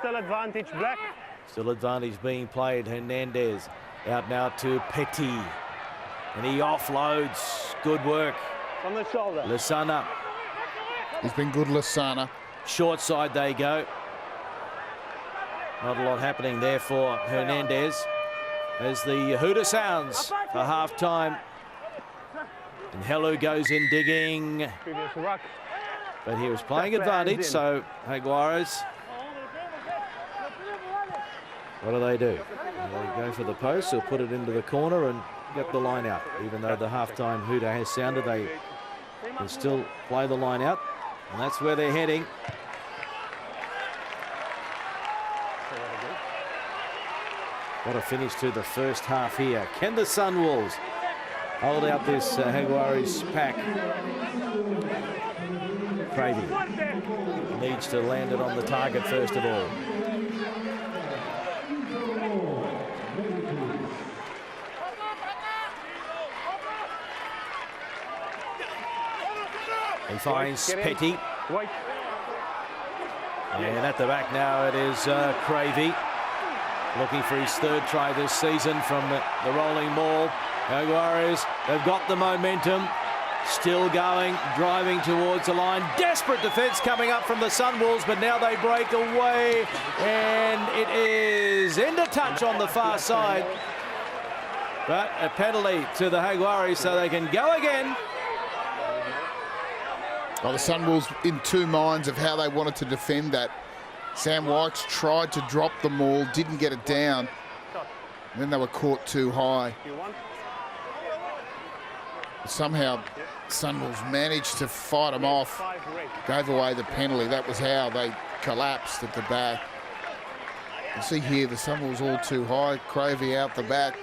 Still advantage, Black. Still advantage being played. Hernandez out now to Petit. And he offloads. Good work. On the shoulder. Lasana. He's been good, Lasana. Short side they go. Not a lot happening there for Hernandez as the hooter sounds for half-time. And Helu goes in digging. But he was playing advantage, so Jaguares. What do? They go for the post or put it into the corner and get the line out. Even though the half-time hooter has sounded, they can still play the line out. And that's where they're heading. What a finish to the first half here. Can the Sunwolves hold out this Jaguares pack? Cravey needs to land it on the target first of all. He finds Petty. And at the back now it is Cravey. Looking for his third try this season from the rolling maul. Jaguares, they've got the momentum. Still going, driving towards the line. Desperate defence coming up from the Sunwolves, but now they break away. And it is into touch on the far side. But a penalty to the Jaguares so they can go again. Well, the Sunwolves in two minds of how they wanted to defend that. Sam Wykes tried to drop the maul, didn't get it down. And then they were caught too high. Somehow, Sunwolves managed to fight them off, gave away the penalty. That was how they collapsed at the back. You see here, the Sunwolves all too high. Cravey out the back.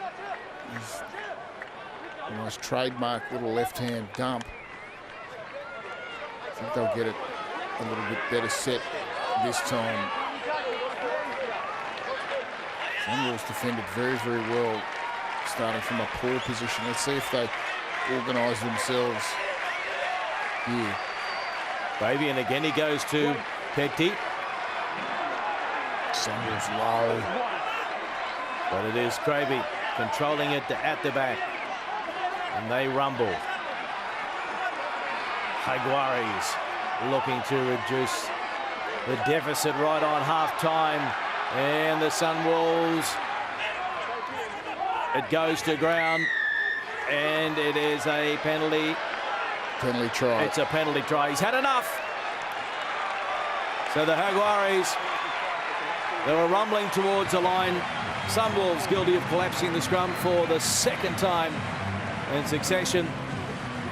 A nice trademark little left-hand dump. I think they'll get it a little bit better set this time. Sunwolves defended very, very well, starting from a poor position. Let's see if they organise themselves here. Baby, and again he goes to Petty. Sunwolves low. But it is Cravey controlling it at the back. And they rumble. Jaguares looking to reduce the deficit right on half-time. And the Sunwolves, it goes to ground. And it is a penalty. Penalty try. It's a penalty try. He's had enough. So the Jaguares, they were rumbling towards the line. Sunwolves guilty of collapsing the scrum for the second time in succession.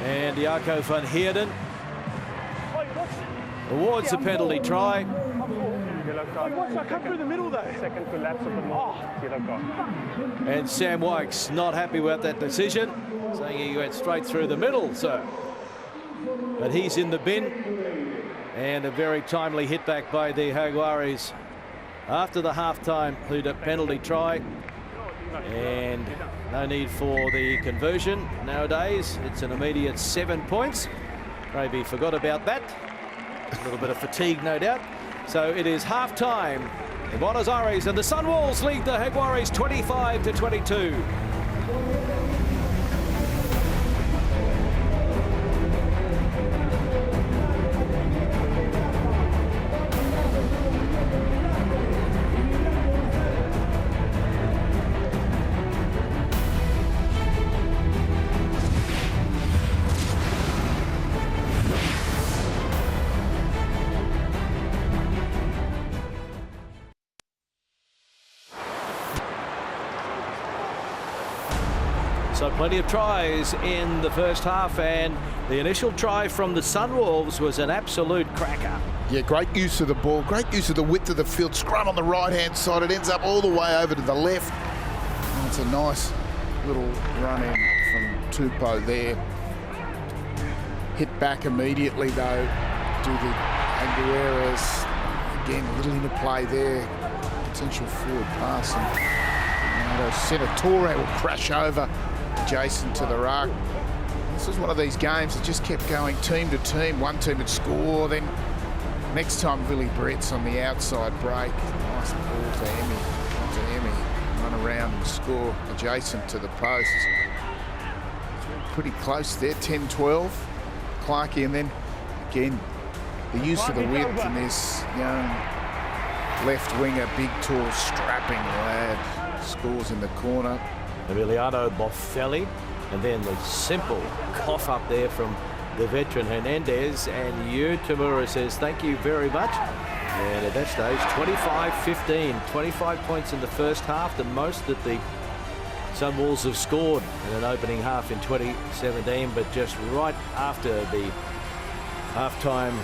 And Jaco van Heerden awards the penalty try. Come through the middle though. Second collapse of the maul. And Sam Wykes not happy with that decision, saying he went straight through the middle, sir. But he's in the bin. And a very timely hit back by the Jaguares after the half-time penalty try. And no need for the conversion nowadays. It's an immediate 7 points. Maybe forgot about that. A little bit of fatigue, no doubt. So it is half-time in Buenos Aires, and the Sunwolves lead the Jaguares 25-22. So plenty of tries in the first half, and the initial try from the Sunwolves was an absolute cracker. Yeah, great use of the ball, great use of the width of the field. Scrum on the right-hand side. It ends up all the way over to the left. And it's a nice little run in from Tupou there. Hit back immediately, though, to the Jaguares. Again, a little interplay there. Potential forward pass. And Senatore will crash over adjacent to the ruck. This was one of these games that just kept going team to team. One team would score, then next time Billy Brett's on the outside break. Nice ball to Emmy. Run around and score adjacent to the post. pretty close there, 10-12. Clarkey, and then again, the use of the width in this young left winger, big, tall, strapping lad, scores in the corner. Emiliano Boffelli, and then the simple cough up there from the veteran Hernandez, and Tamura says thank you very much. And at that stage, 25-15, 25 points in the first half, the most that the Sunwolves have scored in an opening half in 2017, but just right after the halftime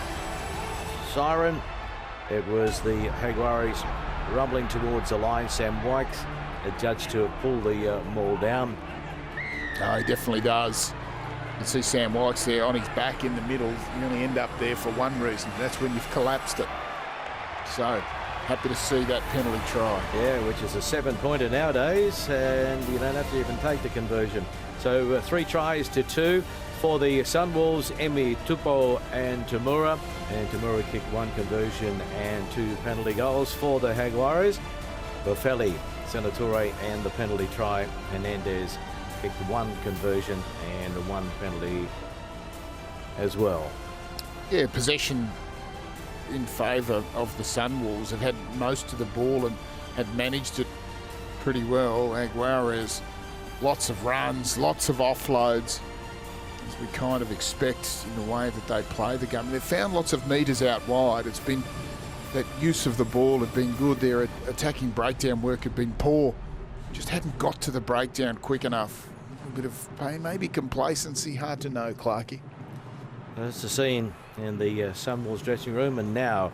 siren, it was the Jaguares rumbling towards the line. Sam Wykes adjudged to pull the maul down. Oh, he definitely does. You can see Sam Wykes there on his back in the middle. You only end up there for one reason. That's when you've collapsed it. So, happy to see that penalty try. Yeah, which is a 7-pointer nowadays, and you don't have to even take the conversion. So 3 tries to 2 for the Sunwolves, Emi, Tupo and Tamura. And Tamura kicked 1 conversion and 2 penalty goals for the Jaguares. Boffelli, Senatore and the penalty try. Hernandez kicked 1 conversion and 1 penalty as well. Yeah, possession in favour of the Sunwolves. Have had most of the ball and had managed it pretty well. Jaguares, lots of runs, lots of offloads, as we kind of expect in the way that they play the game. They've found lots of metres out wide. It's been that use of the ball had been good. Their attacking breakdown work had been poor. Just hadn't got to the breakdown quick enough. A bit of pain, maybe complacency, hard to know, Clarkey. That's the scene in the Sunwolves dressing room, and now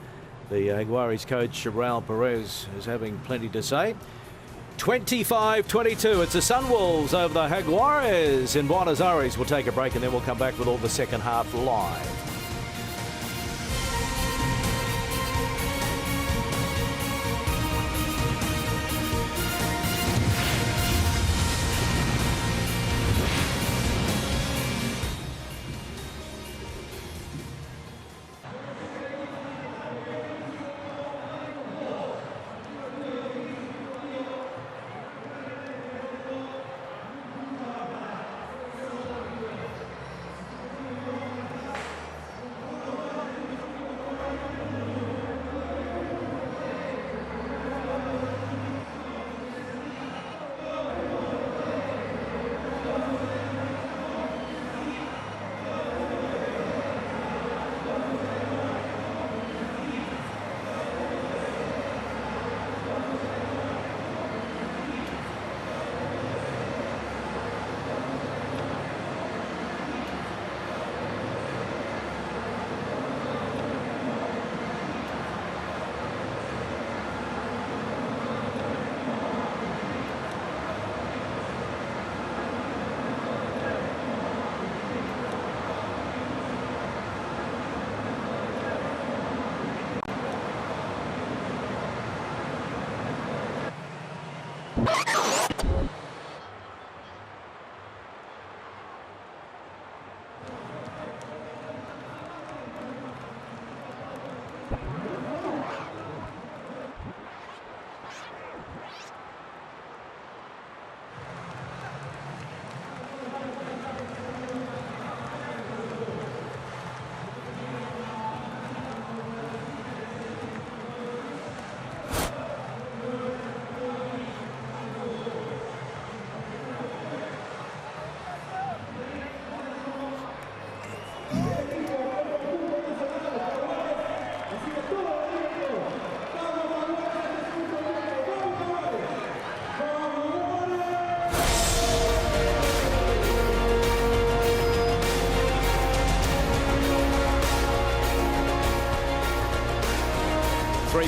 the Jaguares coach Raul Perez is having plenty to say. 25-22, it's the Sunwolves over the Jaguares in Buenos Aires. We'll take a break and then we'll come back with all the second half live.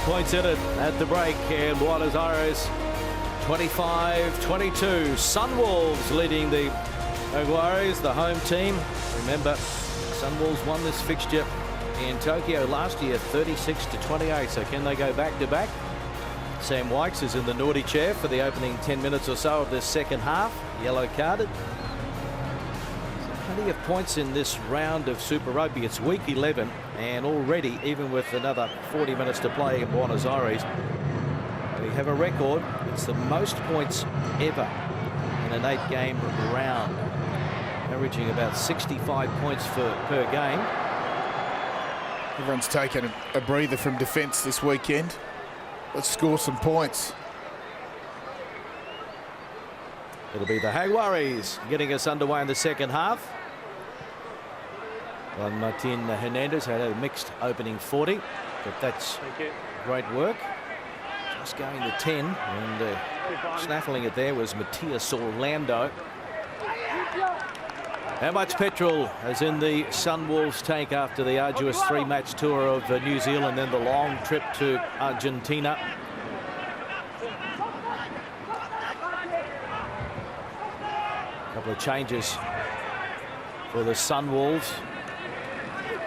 Points in it at the break in Buenos Aires. 25-22. Sunwolves leading the Jaguares, the home team. Remember, Sunwolves won this fixture in Tokyo last year, 36-28. So can they go back to back? Sam Wykes is in the naughty chair for the opening 10 minutes or so of this second half. Yellow carded. Plenty of points in this round of Super Rugby. It's week 11, and already, even with another 40 minutes to play in Buenos Aires, we have a record. It's the most points ever in an 8-game round. A averaging about 65 points per game. Everyone's taken a breather from defence this weekend. Let's score some points. It'll be the Jaguares getting us underway in the second half. Juan Martin Hernandez had a mixed opening 40, but that's great work. Just going to 10, and snaffling it there was Matias Orlando. How much petrol is in the Sunwolves tank after the arduous 3-match tour of New Zealand, then the long trip to Argentina? A couple of changes for the Sunwolves.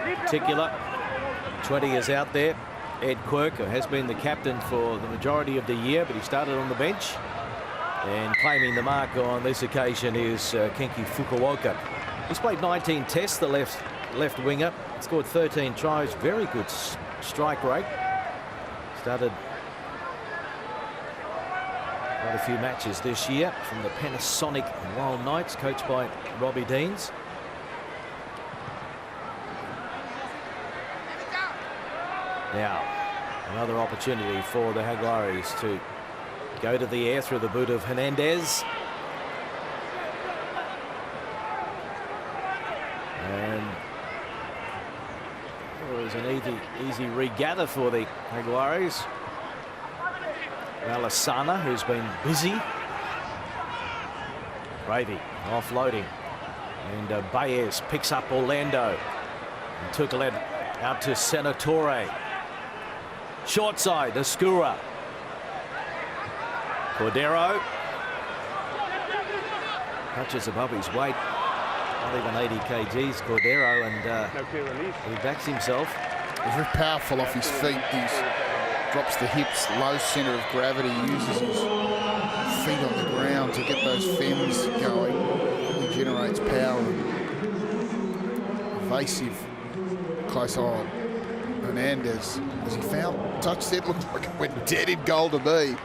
In particular, 20 is out there. Ed Quirk, who has been the captain for the majority of the year, but he started on the bench. And claiming the mark on this occasion is Kenki Fukuoka. He's played 19 tests, the left winger. Scored 13 tries, very good strike rate. Started quite a few matches this year from the Panasonic Wild Knights, coached by Robbie Deans. Now, another opportunity for the Jaguares to go to the air through the boot of Hernandez. And it was an easy regather for the Jaguares. Alasana, who's been busy. Gravy offloading. And Baez picks up Orlando. And Tukelet out to Senatore. Short side, Escura. Cordero. Touches above his weight. Not even 80 kgs, Cordero, and he backs himself. He's very powerful off his feet. He drops the hips, low centre of gravity, uses his feet on the ground to get those femurs going. He generates power. Evasive, close eye. Hernandez, as he found touch there, looked like it went dead in goal to me.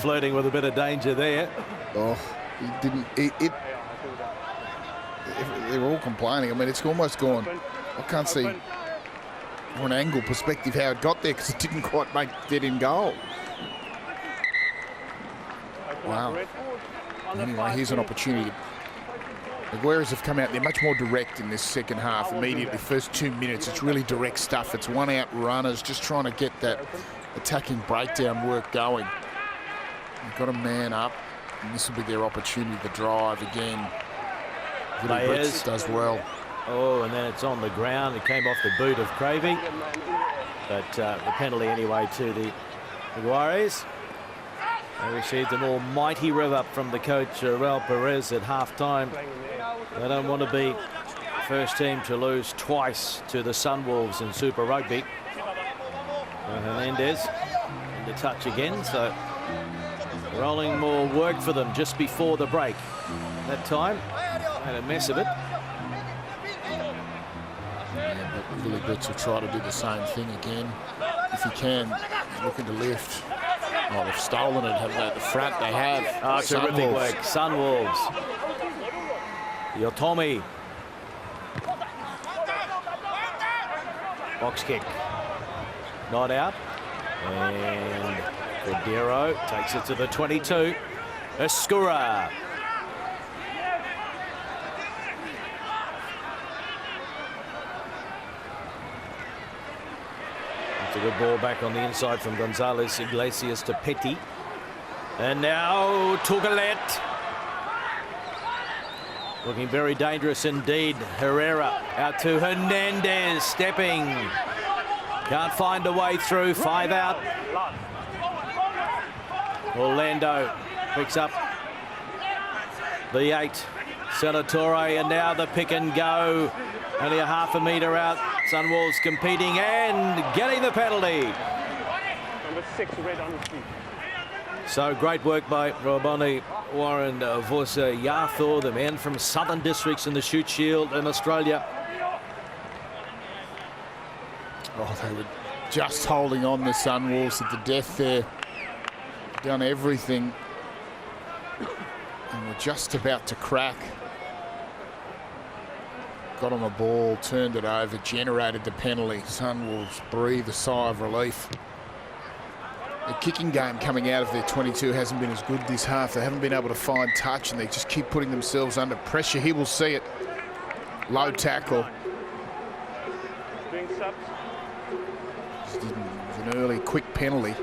Flirting with a bit of danger there. Oh, he didn't. They're all complaining. I mean, it's almost gone. I can't see from an angle perspective how it got there because it didn't quite make dead in goal. Wow. Anyway, here's an opportunity. The Jaguares have come out, they're much more direct in this second half. Immediately, first 2 minutes, it's really direct stuff. It's one-out runners, just trying to get that attacking breakdown work going. They've got a man up, and this will be their opportunity to drive again. Baez does well. Oh, and then it's on the ground. It came off the boot of Cravey. But the penalty anyway to the Jaguares. They received an almighty rev up from the coach, Raul Perez, at half-time. They don't want to be first team to lose twice to the Sunwolves in Super Rugby. Hernandez in the touch again, so rolling more work for them just before the break. That time, had a mess of it. Yeah, but Billy Brits will try to do the same thing again. If he can, looking to lift. Oh, they've stolen it, haven't they? At the front, they have. Oh, terrific work. Sunwolves. Yotomi. Box kick. Not out. And Cordero takes it to the 22. Escura. That's a good ball back on the inside from Gonzalez Iglesias to Petty. And now Tukelet. Looking very dangerous indeed. Herrera out to Hernandez, stepping. Can't find a way through, 5 out. Orlando picks up the 8. Senatore, and now the pick and go. Only a half a metre out. Sunwolves competing and getting the penalty. Number 6, red on the feet. So great work by Roboni Warren Vosa Yathor, the man from Southern Districts in the Shute Shield in Australia. Oh, they were just holding on, the Sunwolves, at the death there. Done everything. And we're just about to crack. got on the ball, turned it over, generated the penalty. Sunwolves breathe a sigh of relief. The kicking game coming out of their 22 hasn't been as good this half. They haven't been able to find touch, and they just keep putting themselves under pressure. Here we'll see it. Low tackle. Just an early, quick penalty.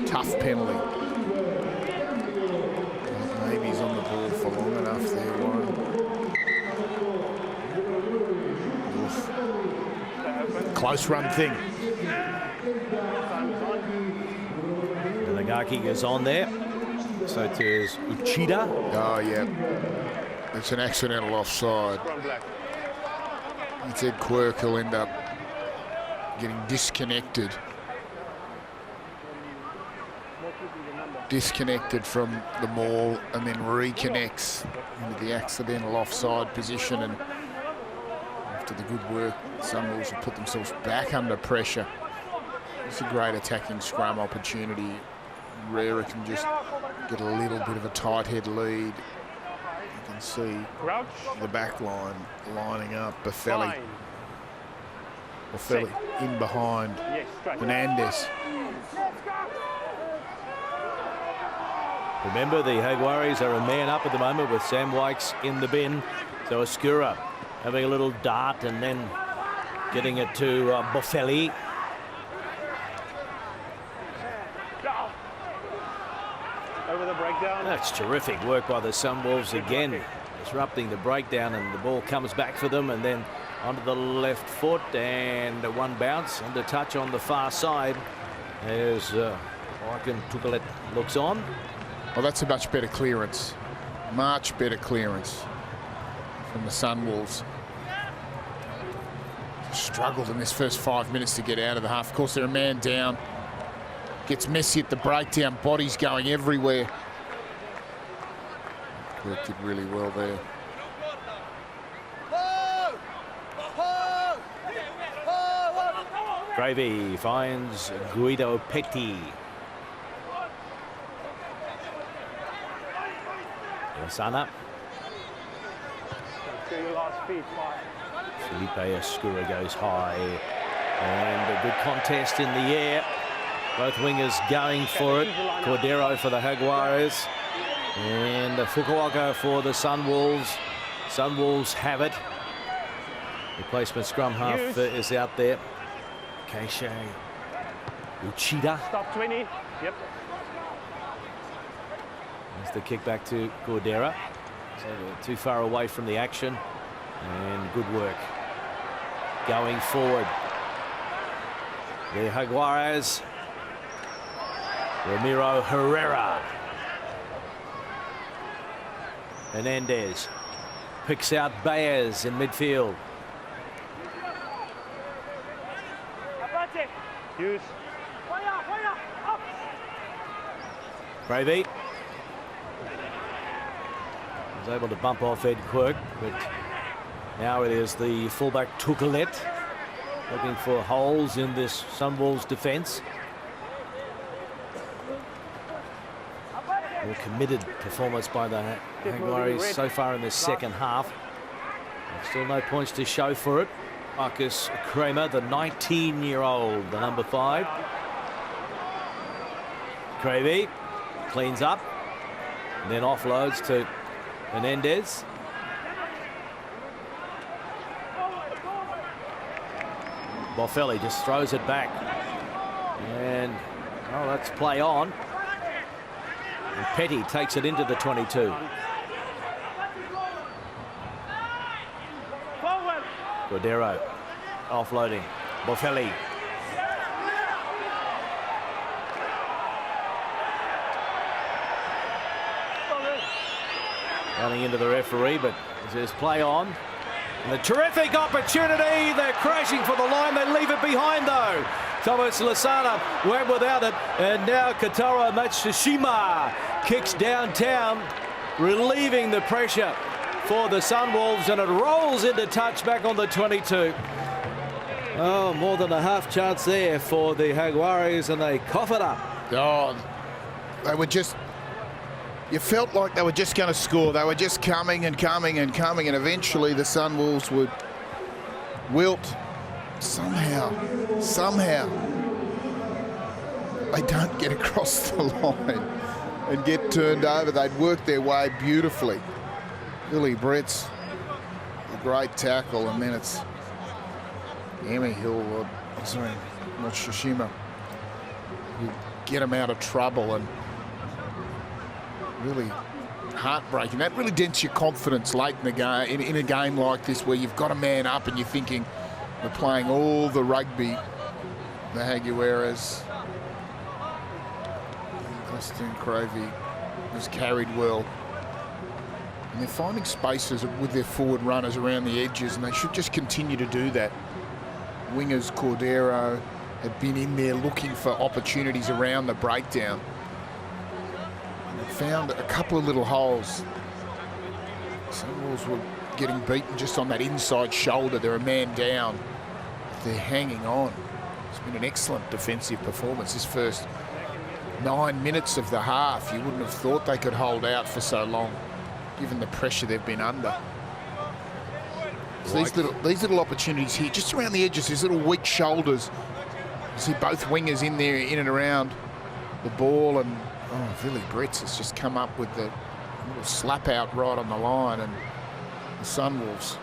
Tough penalty. Maybe he's on the ball for long enough there, Warren. Close run thing. Nagaki is on there. So too is Uchida. Oh, yeah. It's an accidental offside. It's Ed Quirk who'll end up getting disconnected. Disconnected from the maul and then reconnects into the accidental offside position. And after the good work, Sunwolves have put themselves back under pressure. It's a great attacking scrum opportunity. Rera can just get a little bit of a tight head lead. You can see the back line lining up. Boffelli in behind Hernandez. Remember, the Jaguares are a man up at the moment with Sam Wykes in the bin. So Oscura having a little dart and then getting it to Boffelli. Over the breakdown. That's terrific work by the Sunwolves again, disrupting the breakdown, and the ball comes back for them, and then onto the left foot, and one bounce under touch on the far side as Tukalet looks on. Well, that's a much better clearance. Much better clearance from the Sunwolves. Struggled in this first 5 minutes to get out of the half. Of course, they're a man down. Gets messy at the breakdown. Bodies going everywhere. Quirk did really well there. Gravy finds Guido Petty. Sana. Felipe Oscura goes high. And a good contest in the air. Both wingers going for it. Cordero for the Jaguares. And Fukuoka for the Sunwolves. Sunwolves have it. Replacement scrum half is out there. Keisha Uchida. Stop 20. Yep. There's the kick back to Cordero. So too far away from the action. And good work. Going forward. The Jaguares. Ramiro Herrera. Hernandez picks out Baez in midfield. Use. Gravy was able to bump off Ed Quirk, but now it is the fullback Tukalet looking for holes in this Sunwolves defence. More committed performance by the Jaguares so far in the second half. Still no points to show for it. Marcus Kramer, the 19-year-old, the number 5. Gravy cleans up and then offloads to Hernandez. Boffelli just throws it back. And, well, let's play on. And Petty takes it into the 22. Cordero offloading. Boffelli. Running into the referee, but there's play on. And a terrific opportunity. They're crashing for the line. They leave it behind, though. Thomas Lasana went without it. And now Kotaro Matsushima kicks downtown, relieving the pressure for the Sunwolves, and it rolls into touch back on the 22. Oh, more than a half chance there for the Jaguares, and they cough it up. Oh, they were just you felt like they were just going to score. They were just coming and coming and coming, and eventually the Sunwolves would wilt. Somehow, they don't get across the line and get turned over. They'd work their way beautifully. Billy Britz, a great tackle, and then it's Emi Hill, sorry, not Shishima, who get them out of trouble, and really heartbreaking. That really dents your confidence late in the game, in a game like this where you've got a man up and you're thinking we're playing all the rugby. The Jaguares, Austin Cravey was carried well. And they're finding spaces with their forward runners around the edges, and they should just continue to do that. Wingers Cordero had been in there looking for opportunities around the breakdown. And they found a couple of little holes. Sunwolves were getting beaten just on that inside shoulder. They're a man down. They're hanging on. It's been an excellent defensive performance this first 9 minutes of the half. You wouldn't have thought they could hold out for so long, given the pressure they've been under. So these little opportunities here, just around the edges, these little weak shoulders. You see both wingers in there, in and around the ball, and Billy Britz has just come up with the little slap out right on the line, and the Sunwolves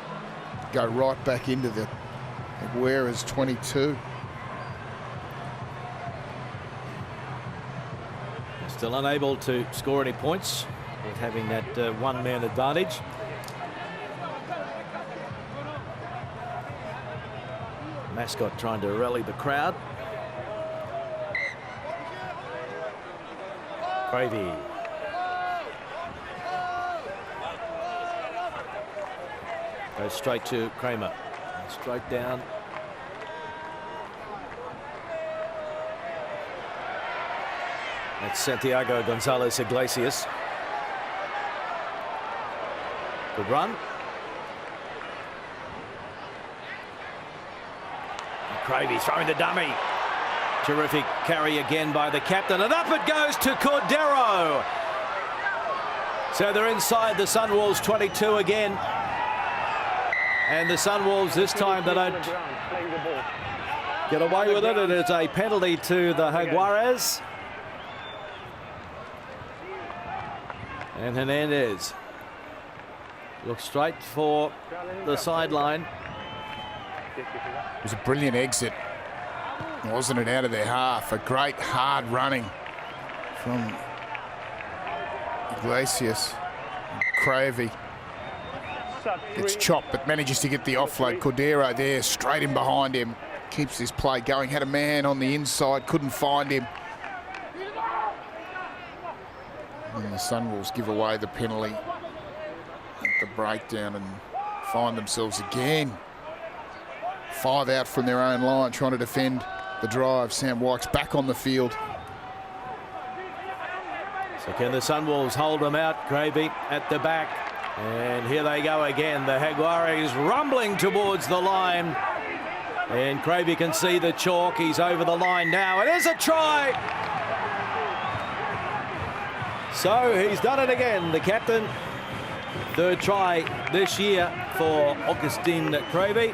go right back into the Jaguares 22. Still unable to score any points with having that one-man advantage. Mascot trying to rally the crowd. Cravey. Goes straight to Kramer. Straight down. That's Santiago Gonzalez Iglesias. Good run. Cravey throwing the dummy. Terrific carry again by the captain, and up it goes to Cordero. So they're inside the Sunwolves 22 again. And the Sunwolves this time, they don't get away with it. It is a penalty to the Jaguares. And Hernandez looks straight for the sideline. It was a brilliant exit, wasn't it, out of their half? A great hard running from Iglesias. Cravey gets chopped but manages to get the offload. Cordero there, straight in behind him, keeps this play going. Had a man on the inside, couldn't find him. And the Sunwolves give away the penalty at the breakdown and find themselves again 5 out from their own line, trying to defend the drive. Sam Wykes back on the field. So can the Sunwolves hold them out? Cravey at the back. And here they go again. The Jaguares rumbling towards the line. And Cravey can see the chalk. He's over the line now. It is a try. So he's done it again, the captain. Third try this year for Augustine Cravey.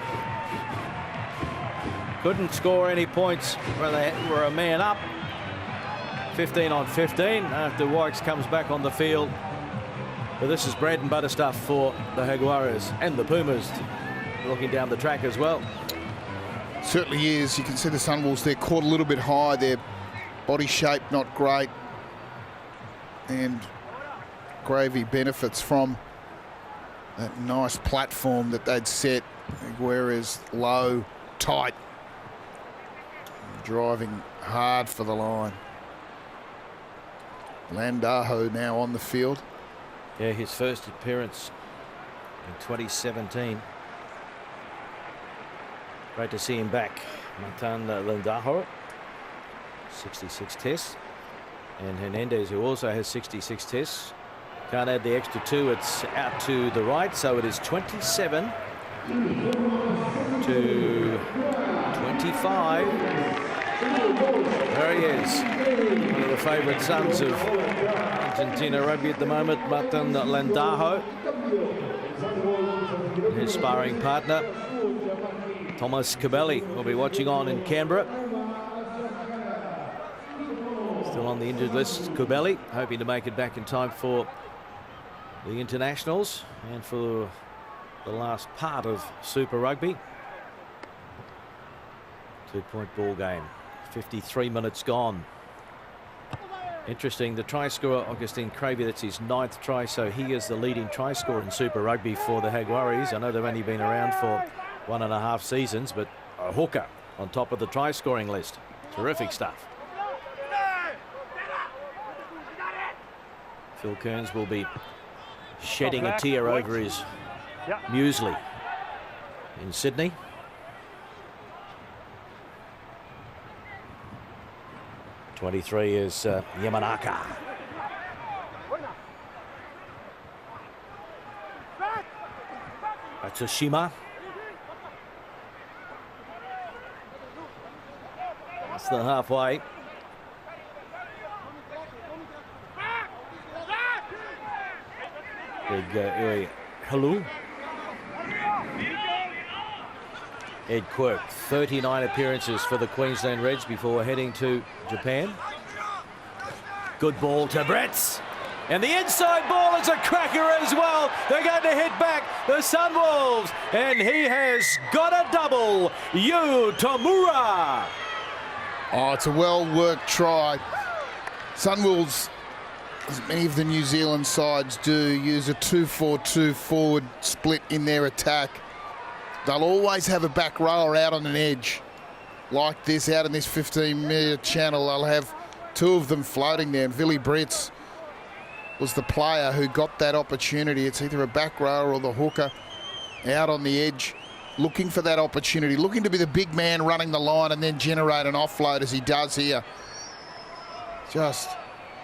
Couldn't score any points where they were a man up. 15 on 15 after Wykes comes back on the field. But this is bread and butter stuff for the Jaguares and the Pumas looking down the track as well. Certainly is. You can see the Sunwolves, they're caught a little bit high. Their body shape not great. And Cravey benefits from that nice platform that they'd set. Jaguares low, tight, driving hard for the line. Landajo now on the field. Yeah, his first appearance in 2017. Great to see him back. Martin Landajo, 66 tests. And Hernandez, who also has 66 tests. Can't add the extra 2. It's out to the right. So it is 27 to 25. There he is, one of the favourite sons of Argentina rugby at the moment, Martin Landajo. His sparring partner, Thomas Cabelli, will be watching on in Canberra. Still on the injured list, Cabelli, hoping to make it back in time for the internationals and for the last part of Super Rugby. 2-point ball game, 53 minutes gone. Interesting, the try scorer, Augustine Cravey, that's his 9th try, so he is the leading try scorer in Super Rugby for the Jaguares. I know they've only been around for 1.5 seasons, but a hooker on top of the try scoring list. Terrific stuff. Phil Kearns will be shedding a tear over his muesli in Sydney. '23 is Yamanaka. Atsushima. That's the halfway. Big hello. Ed Quirk, 39 appearances for the Queensland Reds before heading to Japan. Good ball to Bretts. And the inside ball is a cracker as well. They're going to hit back the Sunwolves. And he has got a double. Yu Tamura. Oh, it's a well-worked try. Sunwolves, as many of the New Zealand sides do, use a 2-4-2 forward split in their attack. They'll always have a back rower out on an edge like this, out in this 15-metre channel. They'll have two of them floating there, and Billy Britz was the player who got that opportunity. It's either a back rower or the hooker out on the edge, looking for that opportunity, looking to be the big man running the line and then generate an offload as he does here. Just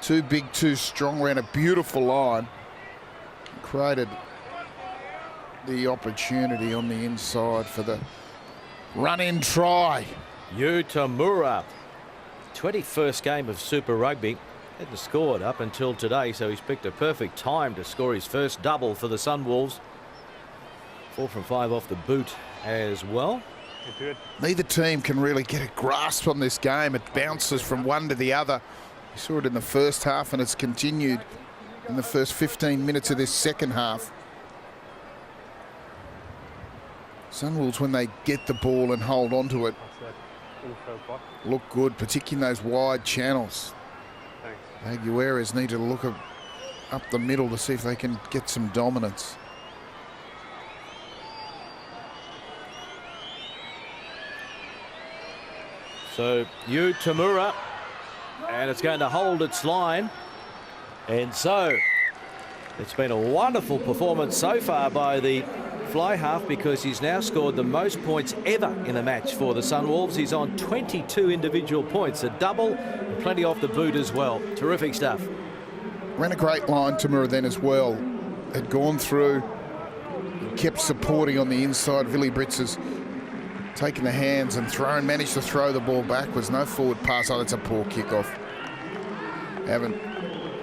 too big, too strong, ran a beautiful line, created the opportunity on the inside for the run-in try. Yu Tamura, 21st game of Super Rugby. Hadn't scored up until today, so he's picked a perfect time to score his first double for the Sunwolves. 4 from 5 off the boot as well. Neither team can really get a grasp on this game. It bounces from one to the other. You saw it in the first half, and it's continued in the first 15 minutes of this second half. Sunwolves, when they get the ball and hold on to it, look good, particularly in those wide channels. Jaguares need to look up the middle to see if they can get some dominance. So Yu Tamura, and it's going to hold its line. And so it's been a wonderful performance so far by the fly half, because he's now scored the most points ever in a match for the Sunwolves. He's on 22 individual points, a double, and plenty off the boot as well. Terrific stuff. Ran a great line, Tamura, then as well. Had gone through, kept supporting on the inside. Billy Britz has taken the hands and thrown, managed to throw the ball backwards. No forward pass. Oh, that's a poor kickoff.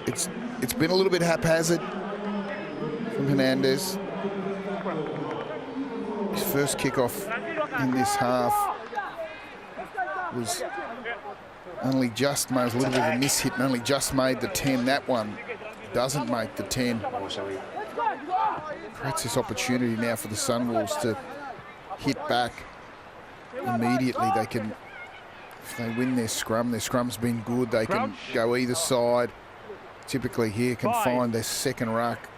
It's been a little bit haphazard from Hernandez. His first kickoff in this half was only just made, a little bit of a miss hit, and only just made the 10. That one doesn't make the 10. Creates this opportunity now for the Sunwolves to hit back immediately. They can, if they win their scrum's been good, they can go either side. Typically here can find their second ruck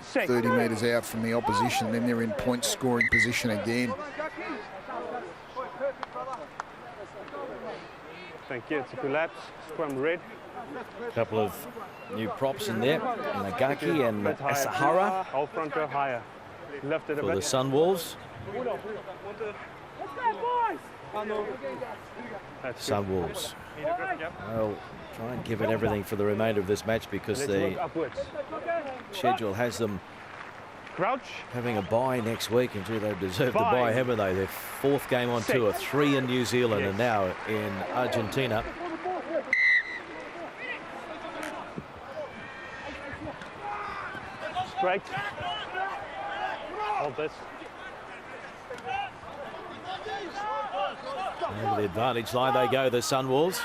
30 metres out from the opposition, then they're in point scoring position again. Thank you. It's a collapse. Scrum red. A couple of new props in there, Nagaki and Asahara Whole front row higher. Lift it a for bit. the Sunwolves. Sunwolves. Well, try and give it everything for the remainder of this match, because the schedule has them Crouch. Having a bye next week, and gee, they've deserved the 5, bye, haven't they? Their 4th game on 6. tour, 3 in New Zealand, Yes. and now in Argentina. Straight. Hold this. Over the advantage line they go, the Sunwolves.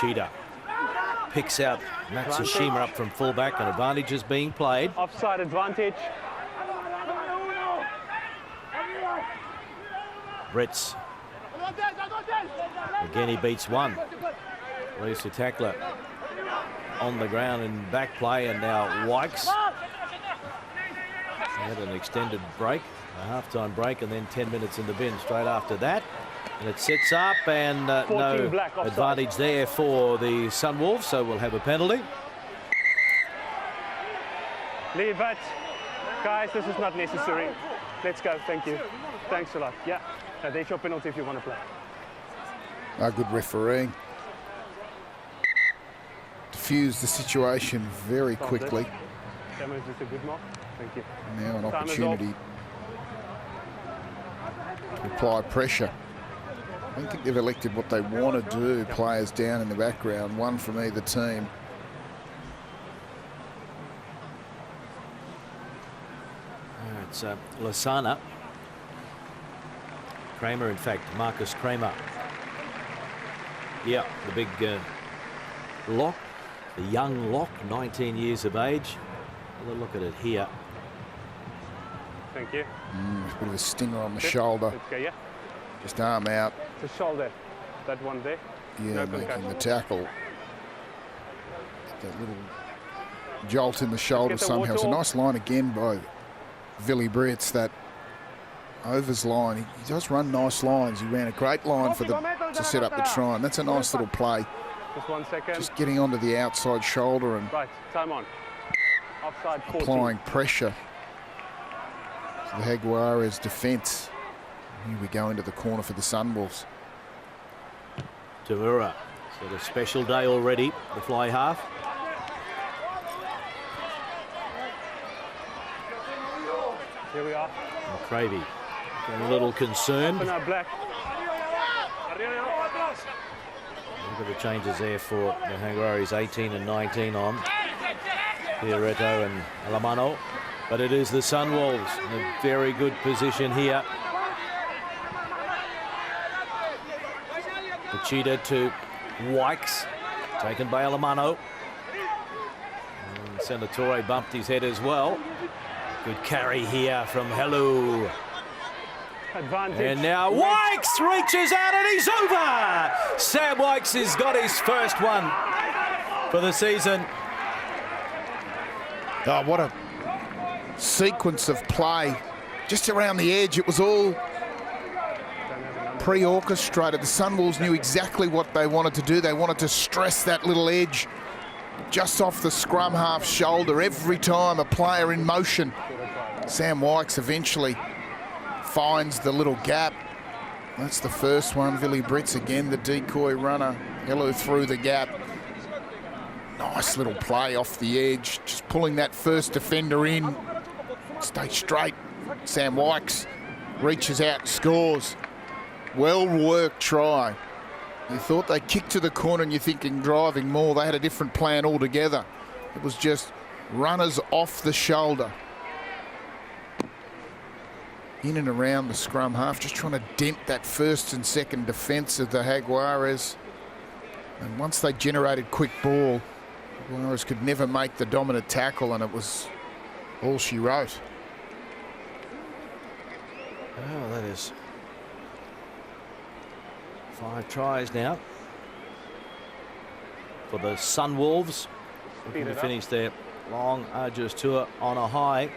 Cheetah picks out Matsushima up from fullback, and advantage is being played. Offside advantage. Brits. Again, he beats one. Lisa Tackler on the ground in back play, and now Wykes. He had an extended break, a half-time break, and then 10 minutes in the bin straight after that. And it sets up, and no advantage there for the Sunwolves, so we'll have a penalty. Leave it. Guys, this is not necessary. Let's go, thank you. Thanks a lot. Yeah, there's your penalty if you want to play. Good refereeing. Diffused the situation very quickly. Damage is a good mark. Thank you. Now an opportunity to apply pressure. I don't think they've elected what they want to do. Players down in the background, one from either team. It's Lasana. Kramer, in fact, Marcus Kramer. Yeah, the big lock, the young lock, 19 years of age. Have a look at it here. Thank you. A bit of a stinger on the shoulder. Let's go, yeah. Just arm out. The shoulder. That one there. Yeah, No making concussion. the tackle. That little jolt in the shoulder Get the somehow. It's a water. nice line again by Billy Brits, that overs line. He does run nice lines. He ran a great line for to set up the try, and that's a nice little play. Just 1 second. Just getting onto the outside shoulder and Right, time on. Offside 14. applying pressure to the Jaguares defence. Here we go into the corner for the Sunwolves. Tamura. It's got a special day already, the fly half. Here we are. McCravey getting a little concerned. Open our black. Look at the changes there for the Jaguares, 18 and 19 on. Fioretto and Alamano. But it is the Sunwolves in a very good position here. Pachita to Wykes, taken by Alamano. And Senatore bumped his head as well. Good carry here from Helu. Advantage. And now Wykes reaches out and he's over! Sam Wykes has got his first one for the season. Oh, what a sequence of play. Just around the edge, it was all pre-orchestrated. The Sunwolves knew exactly what they wanted to do. They wanted to stress that little edge just off the scrum half shoulder every time a player in motion. Sam Wykes eventually finds the little gap. That's the first one. Billy Brits again, the decoy runner. Hello through the gap. Nice little play off the edge, just pulling that first defender in. Stay straight. Sam Wykes reaches out, scores. Well-worked try. You thought they kicked to the corner and you're thinking driving more. They had a different plan altogether. It was just runners off the shoulder. In and around the scrum half, just trying to dent that first and second defence of the Jaguares. And once they generated quick ball, Jaguares could never make the dominant tackle, and it was all she wrote. Oh, that is 5 tries now for the Sunwolves, looking to finish their long, arduous tour on a high,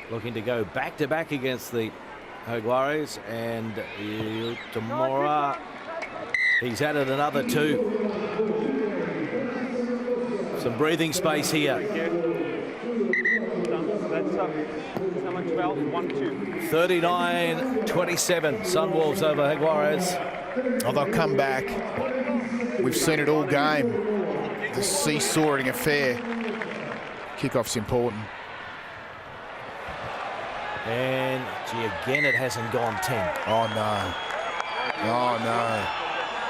looking to go back-to-back against the Jaguares. And Tamora, he's added another 2. Some breathing space here. That's number 12, 1-2. 39-27, Sunwolves over Jaguares. Oh, they'll come back. We've seen it all game. The seesawing affair. Kickoff's important. And, gee, again, it hasn't gone 10. Oh, no. Oh, no.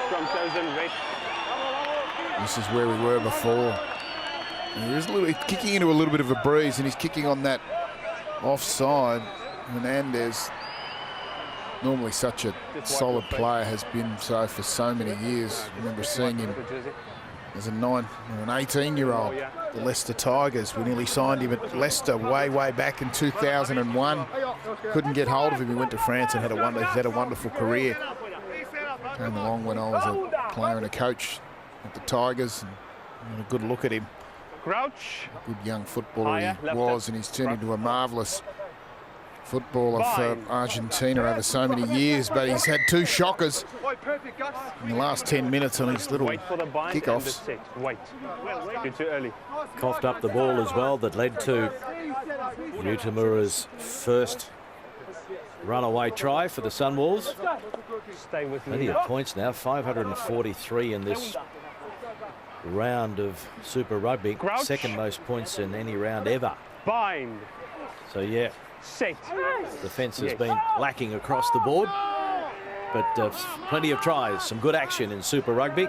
From chosen red. This is where we were before. He's kicking into a little bit of a breeze, and he's kicking on that offside. Hernandez, normally such a solid player, has been so for so many years. I remember seeing him as a 18-year-old, the Leicester Tigers. We nearly signed him at Leicester way back in 2001. Couldn't get hold of him. He went to France and had a wonderful career. Came along when I was a player and a coach at the Tigers, and had a good look at him. Crouch. Good young footballer he was, and he's turned into a marvellous footballer for Argentina over so many years, but he's had 2 shockers in the last 10 minutes on his little kickoffs. Wait. You're too early. Coughed up the ball as well, that led to Utamura's first runaway try for the Sunwolves. Stay with me. Plenty of points now, 543 in this round of Super Rugby. Crouch. Second most points in any round ever. Bind. So, yeah, Set. defence has been lacking across the board, but plenty of tries, some good action in Super Rugby.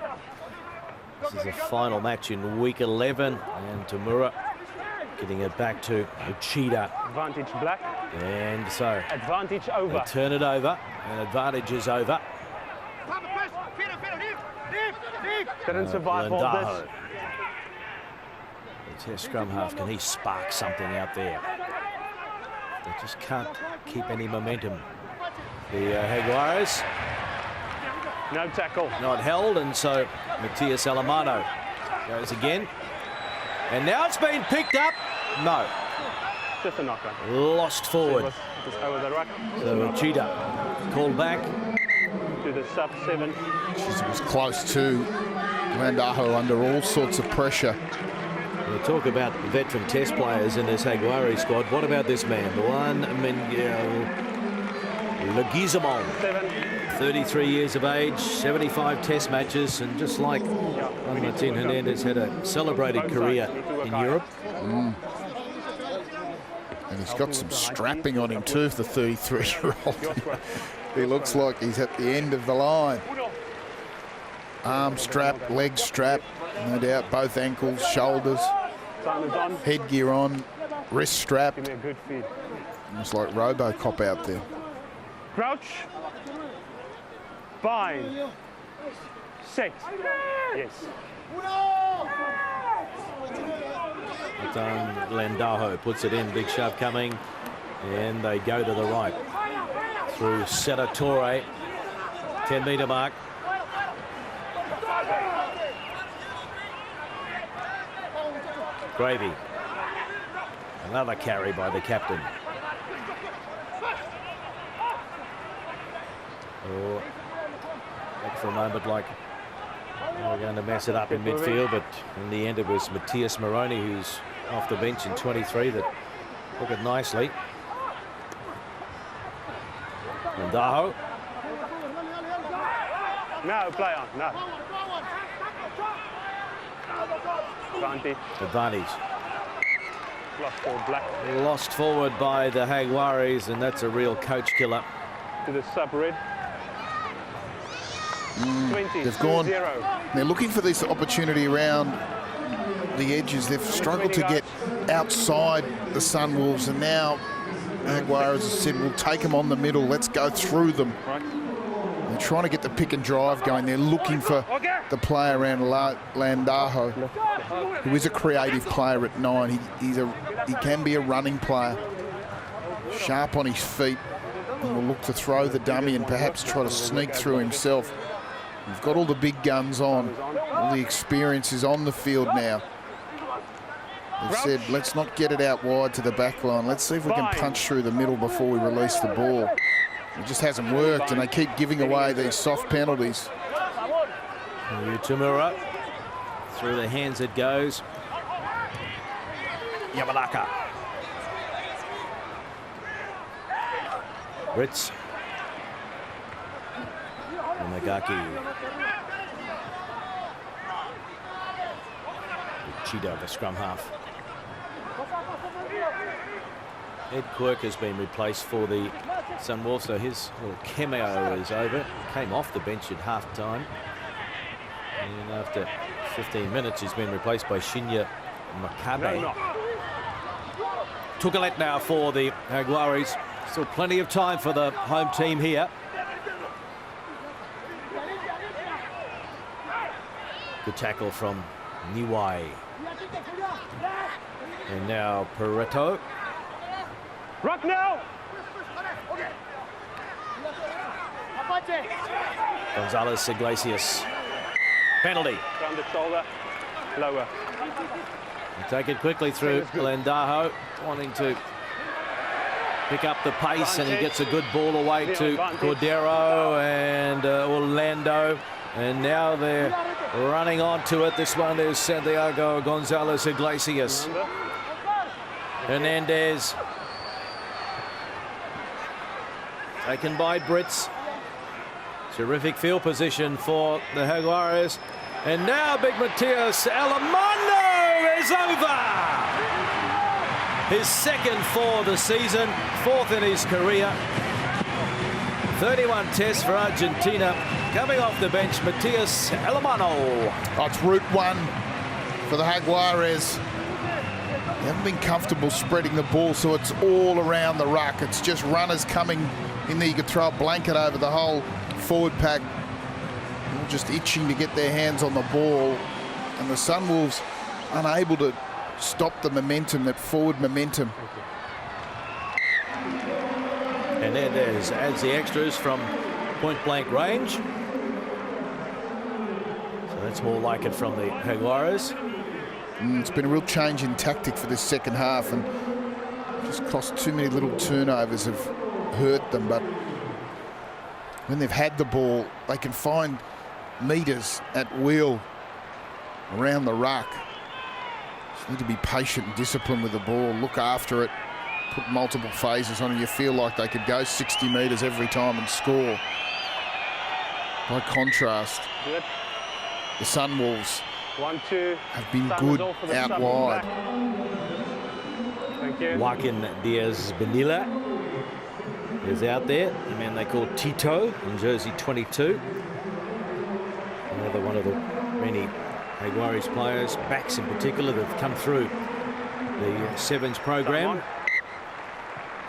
This is the final match in week 11, and Tamura getting it back to Uchida. Advantage black. And so Advantage over. they turn it over, and advantage is over. Didn't survive all Lendaho. this. The test scrum half, can he spark something out there? They just can't keep any momentum. The Jaguares No tackle. not held, and so Matias Alemano goes again. And now it's been picked up. No. Just a knocker. Lost forward. It was over the ruck. So Uchida called back. To the sub-7. It was close to Landaho under all sorts of pressure. We talk about veteran test players in this Jaguari squad. What about this man? Juan Leguizamon, 33 years of age, 75 test matches, and just like Martin Hernandez, had a celebrated career in Europe. And he's got some strapping on him too, for the 33-year-old. He looks like he's at the end of the line. Arm strap, leg strap, no doubt, both ankles, shoulders, headgear on, wrist strap. Give me a good feed. Almost like RoboCop out there. Crouch. Bind. Set. Yes. Lendaho puts it in, big shove coming, and they go to the right through Sedatore, 10-metre mark. Gravy, another carry by the captain. Oh, looked for a moment like they were going to mess it up in midfield, but in the end it was Matthias Moroni, who's off the bench in 23, that took it nicely. Lendaho. No, play on. No. Advantage. Advantage. Lost forward black. Lost forward by the Jaguares, and that's a real coach killer. To the sub-red. 20. They've gone. 0. They're looking for this opportunity around the edges. They've struggled to get outside the Sunwolves, and now Jaguares has said, we'll take them on the middle. Let's go through them. Right. They're trying to get the pick and drive going. They're looking for the play around Landaho, who is a creative player at 9. He can be a running player, sharp on his feet, and will look to throw the dummy and perhaps try to sneak through himself. We've got all the big guns on. All the experience is on the field now. They've said, let's not get it out wide to the back line. Let's see if we can punch through the middle before we release the ball. It just hasn't worked, and they keep giving away these soft penalties. Utamura, through the hands it goes. Yamanaka. Ritz. Yamagaki. Uchida, the scrum half. Ed Quirk has been replaced for the Sunwolves, so his little cameo is over. Came off the bench at half-time. And after 15 minutes, he's been replaced by Shinya Makabe. Tukalet now for the Jaguares. Still plenty of time for the home team here. Good tackle from Niwai. And now Pareto. Rock now! Gonzalez Iglesias. Penalty. Round the shoulder, lower. Take it quickly through Lendajo, wanting to pick up the pace, and he gets a good ball away to Cordero and Orlando. And now they're running onto it. This one is Santiago Gonzalez Iglesias. Hernandez. Taken by Brits. Terrific field position for the Jaguares. And now Big Matias Alemano is over. His second for the season, fourth in his career. 31 tests for Argentina. Coming off the bench, Matias Alemano. Oh, it's route one for the Jaguares. They haven't been comfortable spreading the ball, so it's all around the ruck. It's just runners coming in there. You could throw a blanket over the whole forward pack. All just itching to get their hands on the ball. And the Sunwolves unable to stop the momentum, that forward momentum. And Hernandez adds the extras from point-blank range. So that's more like it from the Jaguares. It's been a real change in tactic for this second half, and just cost too many little turnovers have hurt them. But when they've had the ball, they can find meters at will around the ruck. Just need to be patient and disciplined with the ball, look after it, put multiple phases on it. You feel like they could go 60 metres every time and score. By contrast, the Sunwolves have been good out wide. Joaquin Diaz-Benilla is out there, the man they call Tito in jersey 22. Another one of the many Jaguares players, backs in particular, that have come through the Sevens program.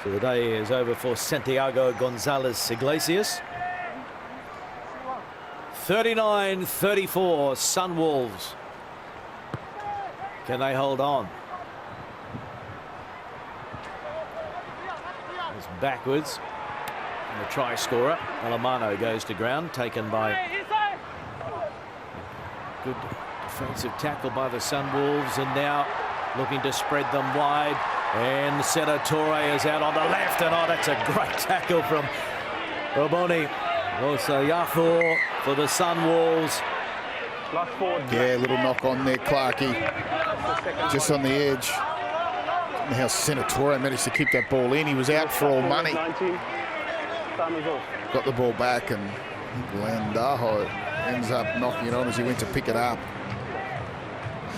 So the day is over for Santiago Gonzalez Iglesias. 39-34, Sunwolves. Can they hold on? It's backwards. And the try scorer, Alemano, goes to ground, taken by good defensive tackle by the Sunwolves, and now looking to spread them wide. And Seto Torre is out on the left, and oh, that's a great tackle from Roboni. Also Yafo for the Sunwolves. Yeah, a little knock on there, Clarkey. Just on the edge. And how Senatore managed to keep that ball in. He was out for all money. Got the ball back, and Landajo ends up knocking it on as he went to pick it up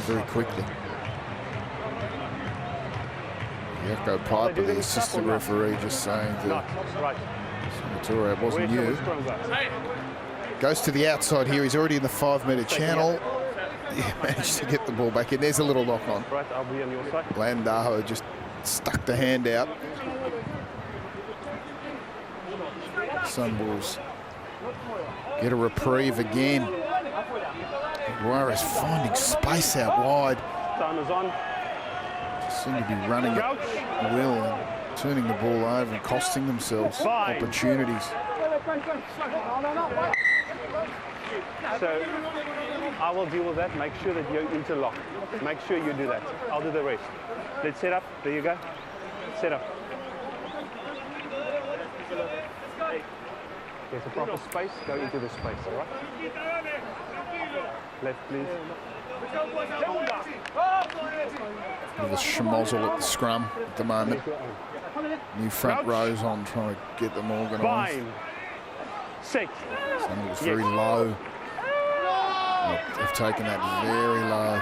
very quickly. Yako Piper, the assistant referee, just saying that Senatore wasn't new. Goes to the outside here. He's already in the 5-metre channel. Yeah, managed to get the ball back in. There's a little knock on. Right, I'll be on your side. Landajo just stuck the hand out. Sunwolves get a reprieve again. Jaguares finding space out wide. Time is on. Seem to be running at will and turning the ball over and costing themselves opportunities. So I will deal with that. Make sure that you interlock. Make sure you do that. I'll do the rest. Let's set up. There you go. Set up. There's a proper space. Go into the space, all right? Left, please. With a schmozzle at the scrum at the moment. New front rows on, trying to get them organised. 5, 6. Sunwolves very low. They've taken that very low.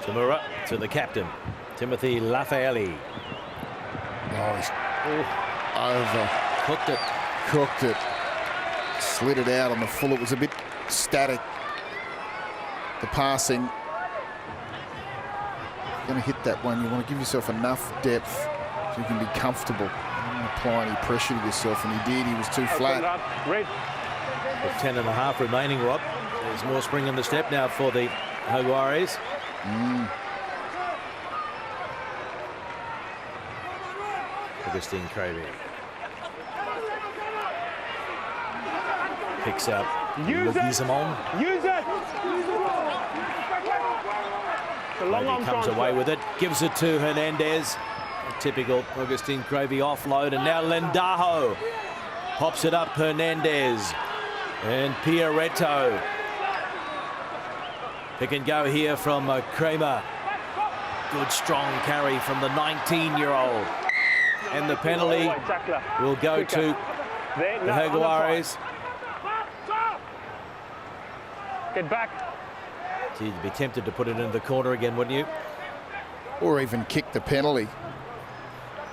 Tamura to the captain. Timothy Lafaeli. Oh, he's over. Cooked it. Slid it out on the full. It was a bit static. The passing. Going to hit that one. You want to give yourself enough depth so you can be comfortable. You don't apply any pressure to yourself, and he did. He was too flat. Red. With 10.5 remaining, Rob. There's more spring in the step now for the Jaguares. Augustine Cravey picks up Leguizamon. Use it. Cravey comes away with it, gives it to Hernandez. A typical Augustine Cravey offload, and now Lendajo pops it up. Hernandez and Pierretto. Pick and go here from Kramer. Good strong carry from the 19-year-old. And the penalty will go to the Jaguares. Get back. So you'd be tempted to put it in the corner again, wouldn't you? Or even kick the penalty.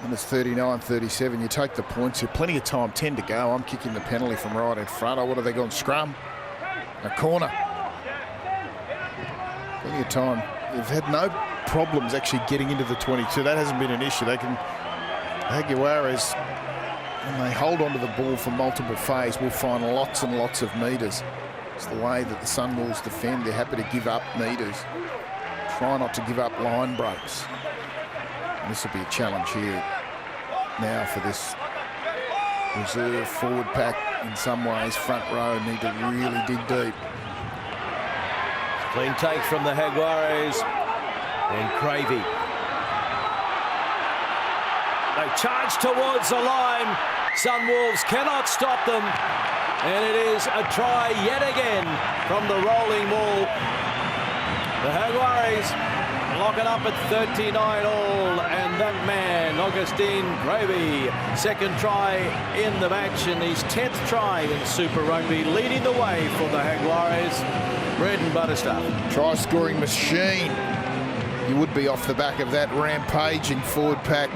And it's 39-37. You take the points. You have plenty of time. 10 to go. I'm kicking the penalty from right in front. Oh, what have they gone? Scrum. A corner. Plenty of time. They've had no problems actually getting into the 22. That hasn't been an issue. They can. Jaguares, when they hold onto the ball for multiple phases, will find lots and lots of metres. It's the way that the Sunwolves defend. They're happy to give up metres. Try not to give up line breaks. And this will be a challenge here now for this reserve forward pack. In some ways, front row need to really dig deep. Clean take from the Jaguares. And Cravey. They charge towards the line. Sunwolves cannot stop them. And it is a try yet again from the rolling ball. The Jaguares lock it up at 39 all. And that man, Augustine Cravey, second try in the match and his 10th try in Super Rugby, leading the way for the Jaguares. Bread and butter stuff. Try scoring machine. You would be off the back of that rampaging forward pack.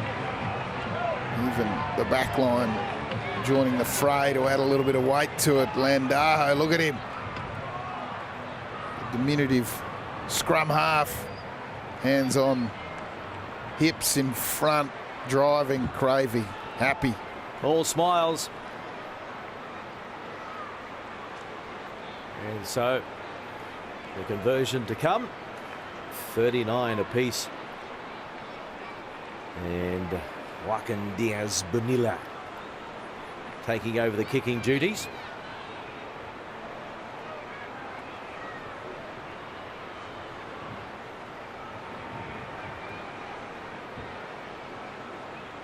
Even the back line joining the fray to add a little bit of weight to it. Lendajo, look at him. The diminutive scrum half. Hands on hips in front, driving Cravey. Happy. All smiles. And so the conversion to come. 39 apiece. And Joaquin Diaz Bonilla taking over the kicking duties.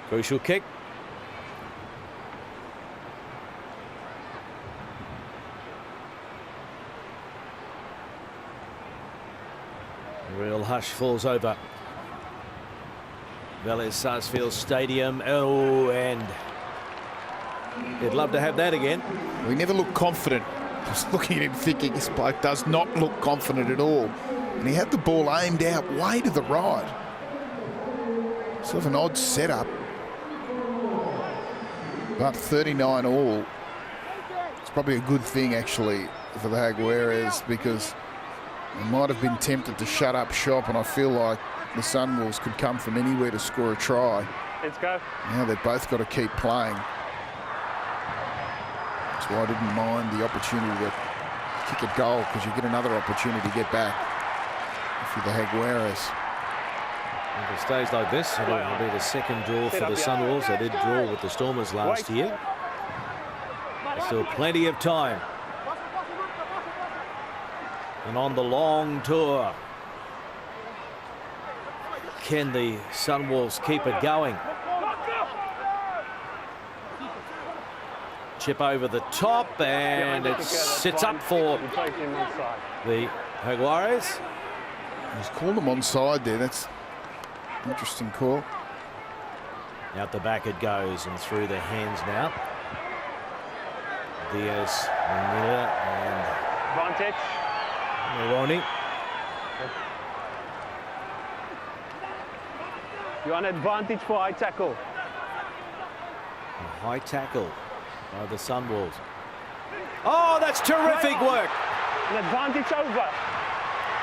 Crucial kick. A real hush falls over Vélez Sarsfield Stadium. Oh, and you'd love to have that again. We never look confident. I was looking at him thinking this bloke does not look confident at all. And he had the ball aimed out way to the right. Sort of an odd setup. But 39 all. It's probably a good thing actually for the Jaguares, because they might have been tempted to shut up shop, and I feel like the Sunwolves could come from anywhere to score a try. Let's go. Now they've both got to keep playing. That's why I didn't mind the opportunity to kick a goal, because you get another opportunity to get back if you're the Jaguares. If it stays like this, it'll be the second draw for the Sunwolves. They did draw with the Stormers last year. There's still plenty of time. And on the long tour, can the Sunwolves keep it going? Chip over the top, and it sits up for the Jaguares. He's called them onside there. That's an interesting call. Out the back it goes, and through the hands now. Diaz, Miller, and Advantage. Moroni. You're on advantage for high tackle. A high tackle by the Sunwolves. Oh, that's terrific work. An advantage over.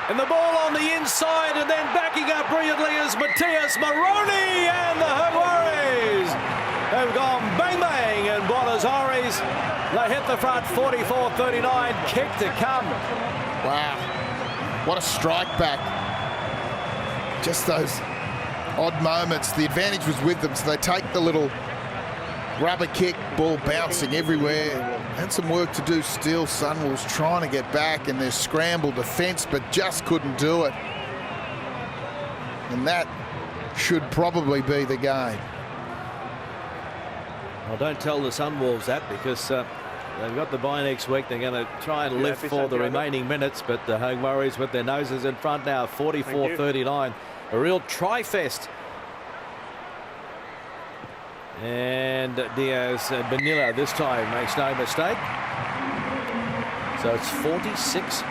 And the ball on the inside, and then backing up brilliantly is Matias Moroni, and the Jaguares have gone bang bang in Buenos Aires. They hit the front 44-39, kick to come. Wow, what a strike back. Just those odd moments. The advantage was with them, so they take the little rubber kick, ball bouncing everywhere. Had some work to do still. Sunwolves trying to get back in their scramble defence, but just couldn't do it. And that should probably be the game. Well, don't tell the Sunwolves that, because they've got the bye next week. They're going to try and live for the remaining minutes, but the Jaguares with their noses in front now, 44-39. A real tri-fest. And Diaz Benilla this time makes no mistake. So it's 46-39.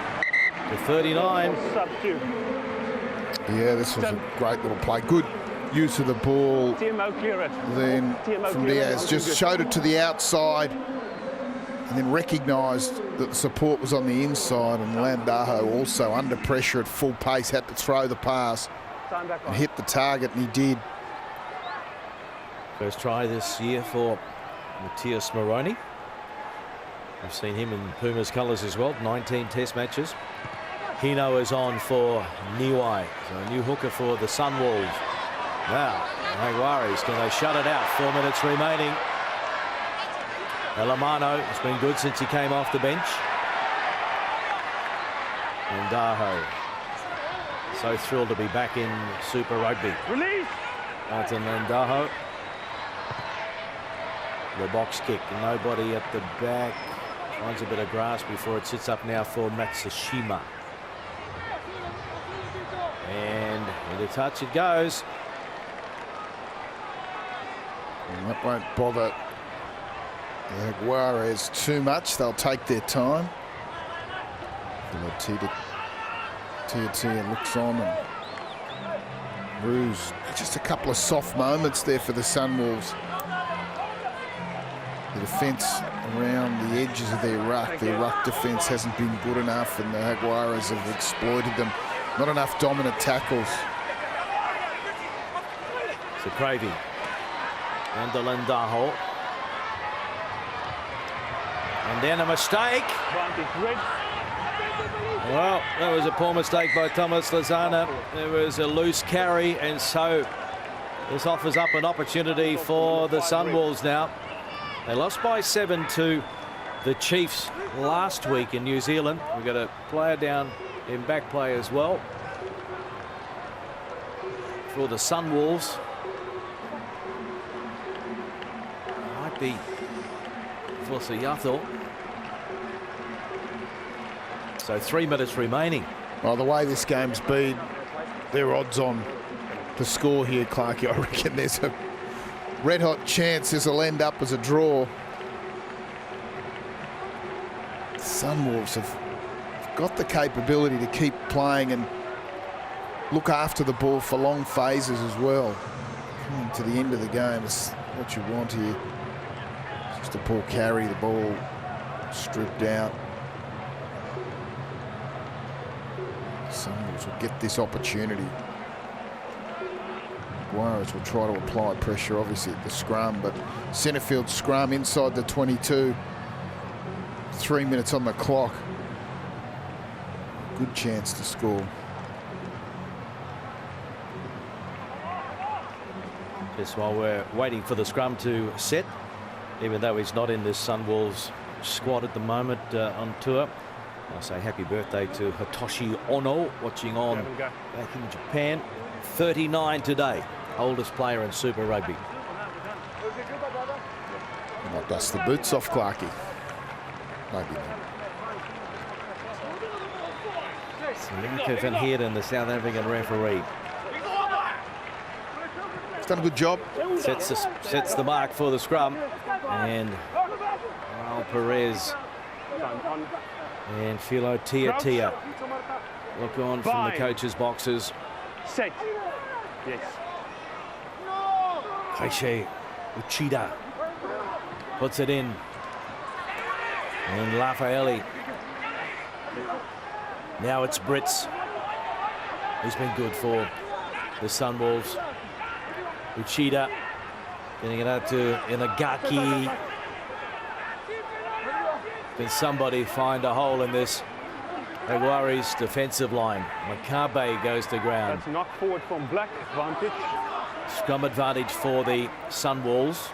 Yeah, this was a great little play. Good use of the ball. Then from Diaz, just showed it to the outside and then recognised that the support was on the inside, and Landajo also under pressure at full pace had to throw the pass and hit the target, and he did. First try this year for Matias Moroni. I've seen him in Puma's colours as well, 19 test matches. Hino is on for Niwai, so a new hooker for the Sunwolves. Now, the Jaguares, can they shut it out? 4 minutes remaining. Elamano has been good since he came off the bench. And Daho, so thrilled to be back in Super Rugby. Release! Martin Landajo. The box kick, nobody at the back. Finds a bit of grass before it sits up now for Matsushima. And into touch it goes. And that won't bother the Jaguares too much. They'll take their time. Tia looks on, and Ruse. Just a couple of soft moments there for the Sunwolves. The defence around the edges of their ruck defence hasn't been good enough, and the Jaguares have exploited them. Not enough dominant tackles. So Cravey and the Landajo. And then a mistake. Well, that was a poor mistake by Thomas Lozana. There was a loose carry, and so this offers up an opportunity for the Sunwolves now. They lost by 7 to the Chiefs last week in New Zealand. We've got a player down in back play as well for the Sunwolves. Might be for Yathor. So 3 minutes remaining. Well, the way this game's been, they're odds on to score here, Clarkie. I reckon there's a red-hot chance this will end up as a draw. Sunwolves have got the capability to keep playing and look after the ball for long phases as well. Coming to the end of the game is what you want here. Just a poor carry, the ball stripped out. Sunwolves will get this opportunity. Jaguares will try to apply pressure, obviously, at the scrum, but centre field scrum inside the 22. 3 minutes on the clock. Good chance to score. Just while we're waiting for the scrum to set, even though he's not in this Sunwolves squad at the moment on tour. I'll say happy birthday to Hitoshi Ono, watching on back in Japan. 39 today, oldest player in Super Rugby. Might dust the boots off Clarkie. Maybe not. Linker van Heerden, the South African referee. He's done a good job. Sets the mark for the scrum. And Raul Perez and Philo Tia look on from the coach's boxes. Set. Yes. Uchida puts it in. And Lafayette. Now it's Brits. He's been good for the Sunwolves. Uchida getting it out to Inagaki. Can somebody find a hole in this Jaguares defensive line? Makabe goes to ground. That's knocked forward from Black, advantage. Scrum advantage for the Sunwolves.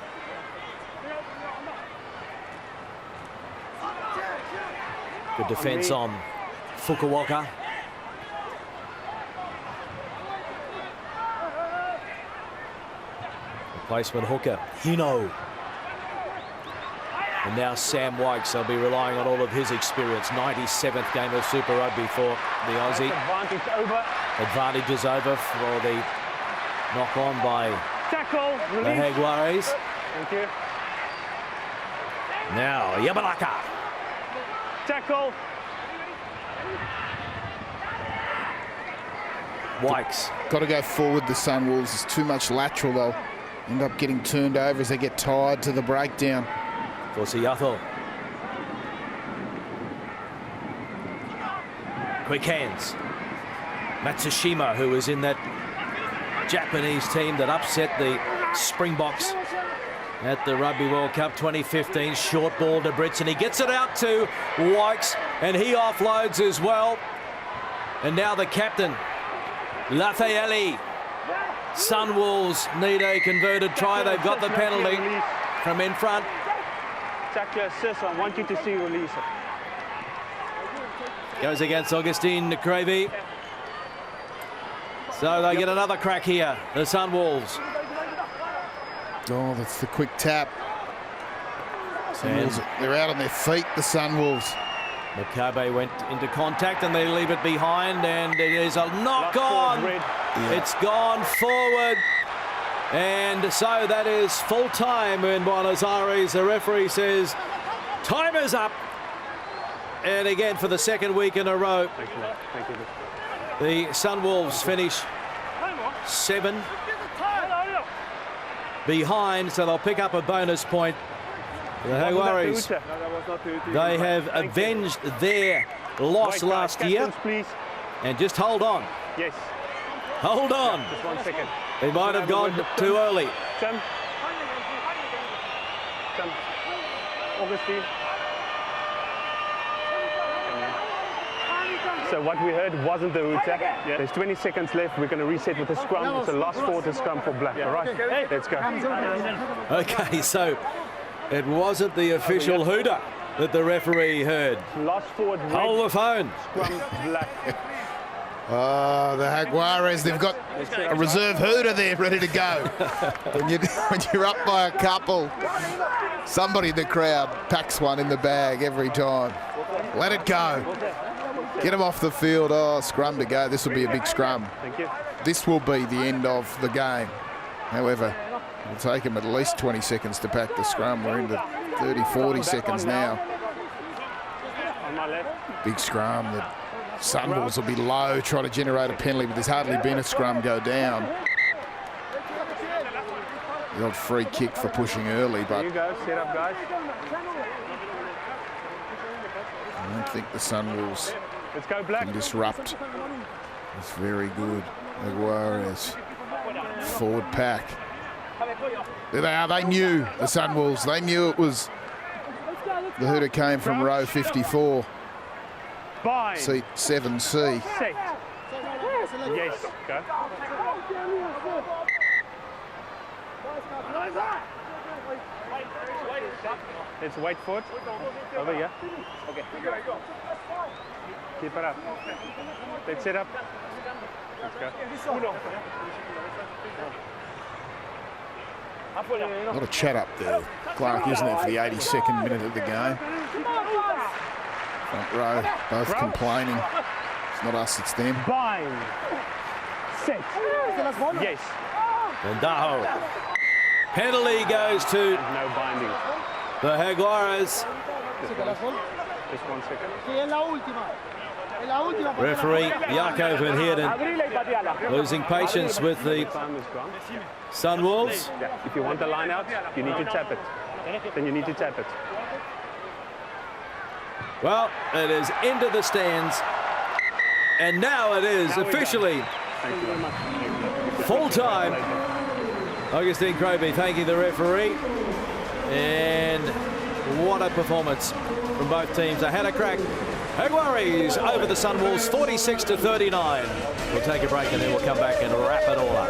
Good defence on Fukuoka. Replacement hooker, Hino. And now Sam Wykes, they'll be relying on all of his experience. 97th game of Super Rugby for the Aussie. Advantage over. Advantage is over for the knock on by Tackle, the Jaguares. Thank you. Now Yamanaka. Tackle. Wykes. Got to go forward, the Sunwolves. It's too much lateral, they'll end up getting turned over as they get tired to the breakdown. Fosiato. Quick hands. Matsushima, who was in that Japanese team that upset the Springboks at the Rugby World Cup 2015. Short ball to Brits, and he gets it out to Wykes, and he offloads as well. And now the captain, Lafayette. Sunwolves need a converted try. They've got the penalty from in front. Tackler assist, I want you to see release it. Goes against Augustine Cravey. So they get another crack here, the Sunwolves. Oh, that's the quick tap. Sunwolves, they're out on their feet, the Sunwolves. Makabe went into contact and they leave it behind, and it is a knock on. It's gone forward. And so that is full time in Buenos Aires. The referee says time is up. And again, for the second week in a row, Thank you. the Sunwolves finish 7 behind, so they'll pick up a bonus point. The Jaguares, they have avenged their loss last year. Please. And just hold on. Yes. Hold on. Just 1 second. They might have gone too early. Sam. Augustine. So what we heard wasn't the route. There's 20 seconds left. We're going to reset with a scrum. It's the last forward scrum for Black. All right, let's go. Okay, so it wasn't the official hooter that the referee heard. Last forward. Hold the phone. Scrum Black. Oh, the Jaguares, they've got a reserve hooter there ready to go. when you're up by a couple, somebody in the crowd packs one in the bag every time. Let it go. Get him off the field. Oh, scrum to go. This will be a big scrum. Thank you. This will be the end of the game. However, it'll take him at least 20 seconds to pack the scrum. We're into 30, 40 seconds now. On my left. Big scrum. The Sunwolves will be low, try to generate a penalty, but there's hardly been a scrum go down. The old free kick for pushing early, but Here you go. Set up, guys. I don't think the Sunwolves Let's go, Black. can disrupt. It's very good. Jaguares. Forward pack. There they are. They knew, the Sunwolves. They knew it was the hooter came from row 54. Bind. Seat 7C. Set. Yes. Go. Let's wait for it. Over here. Okay. Keep it up. Let's set up. Let's go. A lot of chat up there, Clark, isn't it, for the 82nd minute of the game? Front row, both complaining. It's not us, it's them. Bind. Set. Yes. Vendajo. Penalty goes to No binding. the Jaguares. Just 1 second. Referee Jaco van Heerden losing patience with the Sunwolves. If you want the line out, you need to tap it. Then you need to tap it. Well, it is into the stands. And now it is officially full time. Augustine Crowby thanking the referee. And what a performance from both teams. They had a crack. Jaguares over the Sunwolves 46-39. We'll take a break and then we'll come back and wrap it all up.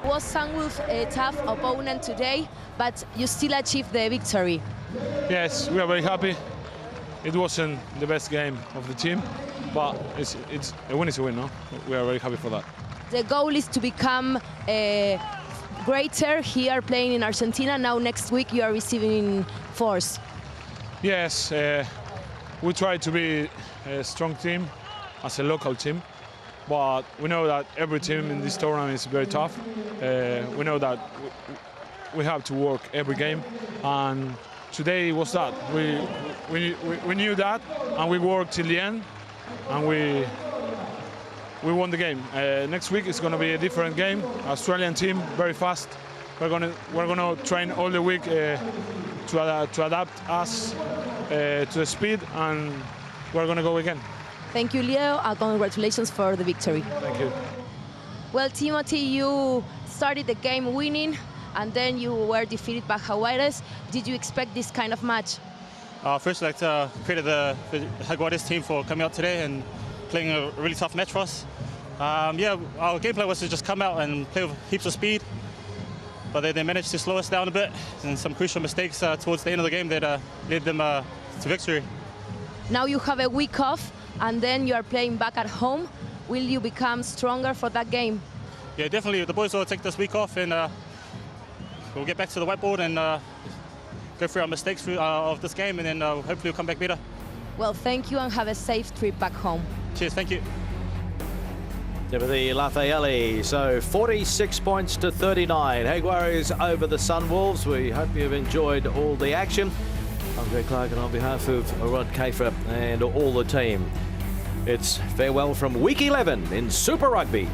Was SUNWOLVES a tough opponent today, but you still achieved the victory? Yes, we are very happy. It wasn't the best game of the team, but it's a win is a win, no? We are very happy for that. The goal is to become greater here playing in Argentina. Now next week you are receiving force. Yes, we try to be a strong team as a local team, but we know that every team in this tournament is very tough. We know that we have to work every game, and today was that. We knew that, and we worked till the end, and we won the game. Next week is going to be a different game. Australian team, very fast. We're gonna train all the week to adapt us to the speed, and we're gonna go again. Thank you, Leo, and congratulations for the victory. Thank you. Well, Timothy, you started the game winning, and then you were defeated by Jaguares. Did you expect this kind of match? First, I'd like to credit the Jaguares team for coming out today and playing a really tough match for us. Yeah, our game plan was to just come out and play with heaps of speed, but they managed to slow us down a bit, and some crucial mistakes towards the end of the game that led them to victory. Now you have a week off, and then you are playing back at home. Will you become stronger for that game? Yeah, definitely. The boys will take this week off, and we'll get back to the whiteboard and go through our mistakes of this game, and then hopefully we'll come back better. Well, thank you, and have a safe trip back home. Cheers, thank you. Timothy Lafayette, so 46 points to 39. Jaguares over the Sunwolves. We hope you've enjoyed all the action. I'm Greg Clark, and on behalf of Rod Kafer and all the team, it's farewell from Week 11 in Super Rugby.